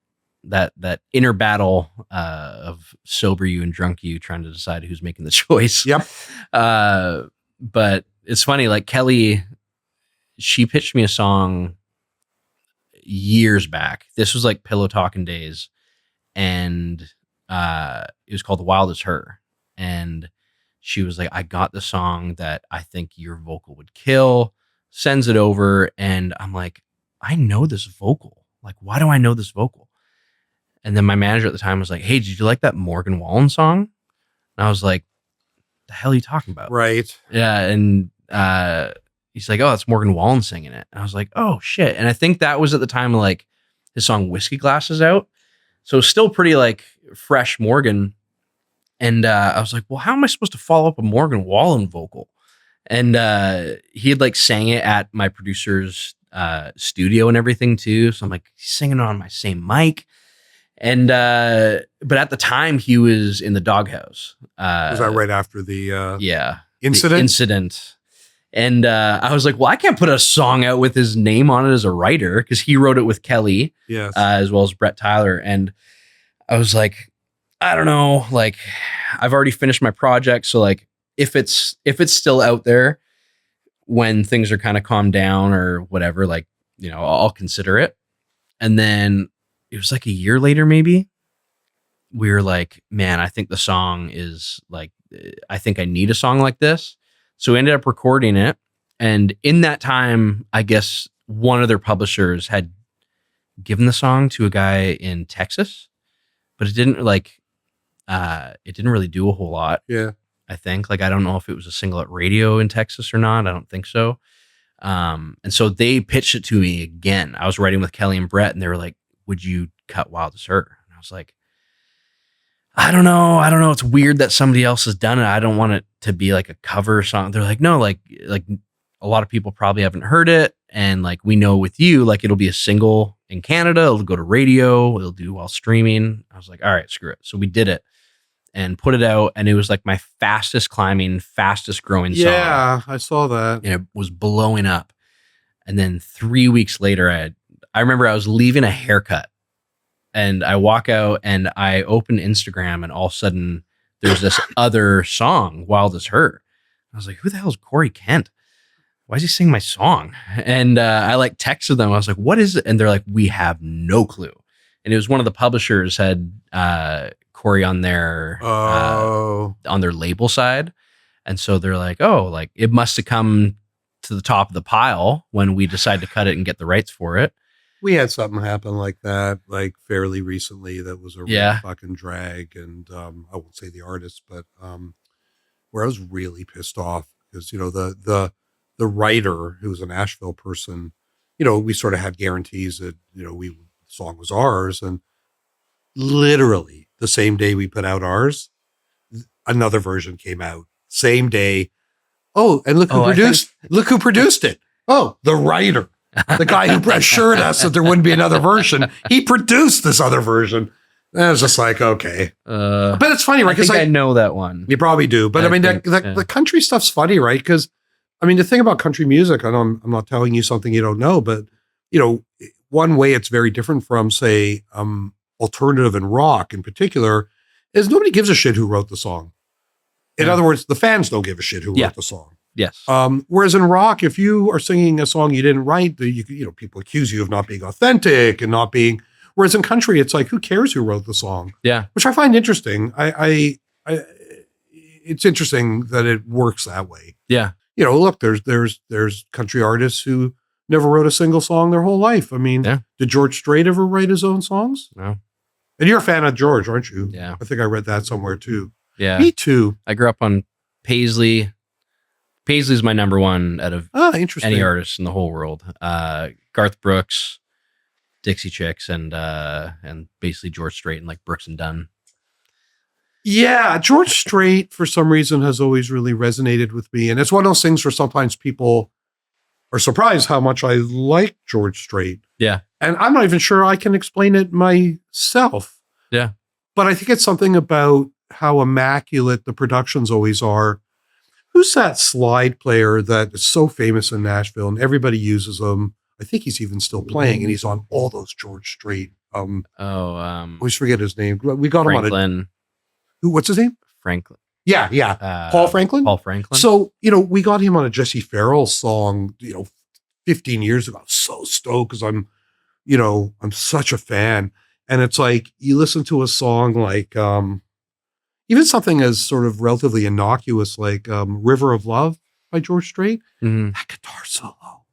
inner battle of sober you and drunk you, trying to decide who's making the choice. Yep. But it's funny, like Kelly, she pitched me a song years back. This was like Pillow Talking days. And it was called The Wild Is Her. And she was like, I got the song that I think your vocal would kill, sends it over. And I'm like, I know this vocal. Like, why do I know this vocal? And then my manager at the time was like, hey, did you like that Morgan Wallen song? And I was like, the hell are you talking about? Right. Yeah. And he's like, oh, that's Morgan Wallen singing it. And I was like, oh shit. And I think that was at the time like his song Whiskey Glasses out. So still pretty like fresh Morgan. And I was like, well, how am I supposed to follow up a Morgan Wallen vocal? And he had like sang it at my producer's studio and everything too. So I'm like, he's singing it on my same mic. And but at the time he was in the doghouse. Was that right after the incident? The incident. And I was like, well, I can't put a song out with his name on it as a writer because he wrote it with Kelly, yes, as well as Brett Tyler. And I was like, I don't know, like I've already finished my project, so like if it's still out there when things are kind of calmed down or whatever, like I'll consider it. And then it was like a year later, maybe we were like, man, I think the song is like, I think I need a song like this. So we ended up recording it. And in that time, I guess one of their publishers had given the song to a guy in Texas, but it didn't really do a whole lot. Yeah. I think I don't know if it was a single at radio in Texas or not. I don't think so. And so they pitched it to me again. I was writing with Kelly and Brett and they were like, would you cut Wild as Her? And I was like, I don't know. It's weird that somebody else has done it. I don't want it to be like a cover song. They're like, no, like a lot of people probably haven't heard it. And like, we know with you, like it'll be a single in Canada. It'll go to radio. It'll do while streaming. I was like, all right, screw it. So we did it and put it out. And it was like my fastest climbing, fastest growing song. Yeah, I saw that. And it was blowing up. And then 3 weeks later, I remember I was leaving a haircut. And I walk out and I open Instagram and all of a sudden there's this other song, Wild as Her. I was like, who the hell is Corey Kent? Why is he singing my song? And I like texted them. I was like, what is it? And they're like, we have no clue. And it was one of the publishers had Corey on their label side. And so they're like, oh, like it must have come to the top of the pile when we decided to cut it and get the rights for it. We had something happen like that, like fairly recently. That was a real fucking drag, and I won't say the artist, but where I was really pissed off because the writer, who was a Nashville person, we sort of had guarantees that the song was ours, and literally the same day we put out ours, another version came out. Same day. Oh, and look who produced it. Oh, the writer. The guy who assured us that there wouldn't be another version. He produced this other version. And I was just like, okay. But it's funny, right? I think I know that one. You probably do. But I mean, the country stuff's funny, right? Because, I mean, the thing about country music, I know I'm not telling you something you don't know, but, you know, one way it's very different from, say, alternative and rock in particular, is nobody gives a shit who wrote the song. In other words, the fans don't give a shit who wrote the song. Yes. Whereas in rock, if you are singing a song you didn't write, people accuse you of not being authentic and not being. Whereas in country, it's like, who cares who wrote the song? Yeah. Which I find interesting. It's interesting that it works that way. Yeah. You know, look, there's country artists who never wrote a single song their whole life. I mean, did George Strait ever write his own songs? No. And you're a fan of George, aren't you? Yeah. I think I read that somewhere too. Yeah. Me too. I grew up on Paisley. Paisley's my number one out of any artist in the whole world. Garth Brooks, Dixie Chicks, and basically George Strait and like Brooks and Dunn. Yeah, George Strait for some reason has always really resonated with me, and it's one of those things where sometimes people are surprised how much I like George Strait. Yeah, and I'm not even sure I can explain it myself. Yeah, but I think it's something about how immaculate the productions always are. Who's that slide player that is so famous in Nashville and everybody uses him? I think he's even still playing, and he's on all those George Strait. I always forget his name. We got Franklin. him on it. What's his name? Franklin. Yeah. Paul Franklin? Paul Franklin. So, we got him on a Jesse Farrell song, 15 years ago. I'm so stoked because I'm such a fan. And it's like, you listen to a song like, even something as sort of relatively innocuous like River of Love by George Strait, that guitar solo.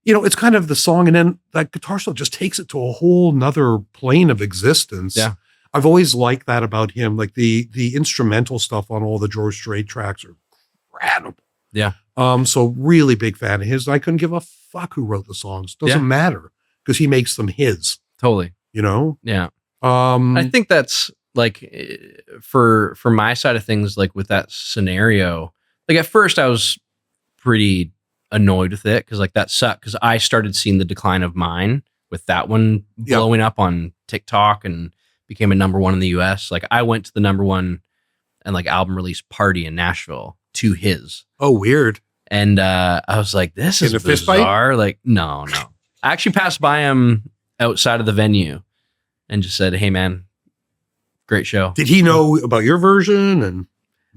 It's kind of the song, and then that guitar solo just takes it to a whole nother plane of existence. Yeah. I've always liked that about him. Like the instrumental stuff on all the George Strait tracks are incredible. Yeah. So really big fan of his. I couldn't give a fuck who wrote the songs. Doesn't matter because he makes them his. Totally. Yeah. I think that's like for my side of things, like with that scenario, like at first I was pretty annoyed with it because like that sucked because I started seeing the decline of mine with that one blowing up on TikTok and became a number one in the US. Like I went to the number one and like album release party in Nashville to his. Oh, weird. And I was like, this is bizarre. Like, no. I actually passed by him outside of the venue and just said, hey man, great show. Did he know about your version? And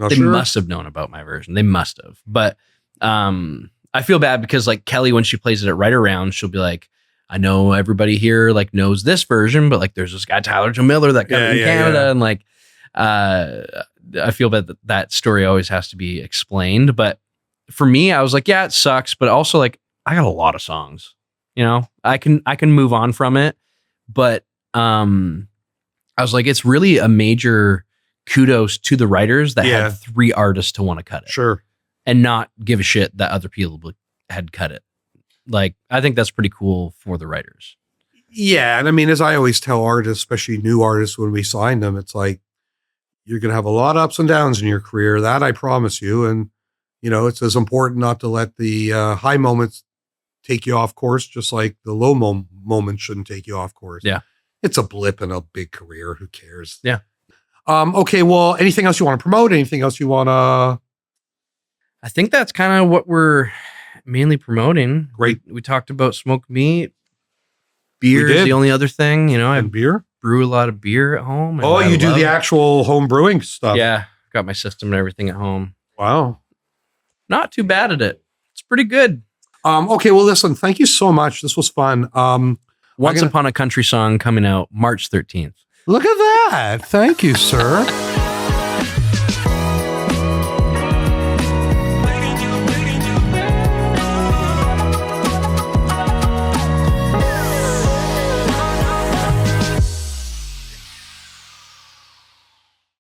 they must have known about my version. They must have. But I feel bad because like Kelly, when she plays it at Right Around, she'll be like, I know everybody here like knows this version, but like there's this guy Tyler Joe Miller that got in Canada, and like I feel bad that story always has to be explained. But for me, I was like, yeah, it sucks, but also like I got a lot of songs. I can move on from it, but I was like, it's really a major kudos to the writers that had 3 artists to want to cut it. Sure. And not give a shit that other people had cut it. Like, I think that's pretty cool for the writers. Yeah. And I mean, as I always tell artists, especially new artists, when we sign them, it's like, you're going to have a lot of ups and downs in your career. That I promise you. And, it's as important not to let the high moments take you off course, just like the low moments shouldn't take you off course. Yeah. It's a blip in a big career. Who cares? Yeah. Okay. Well, anything else you want to promote? Anything else you want to? I think that's kind of what we're mainly promoting. Great. We talked about smoked meat. Beer is the only other thing, I beer? Brew a lot of beer at home. Oh, you do the actual home brewing stuff. Yeah. Got my system and everything at home. Wow. Not too bad at it. It's pretty good. Okay. Well, listen, thank you so much. This was fun. Once Upon a Country Song coming out March 13th. Look at that. Thank you, sir.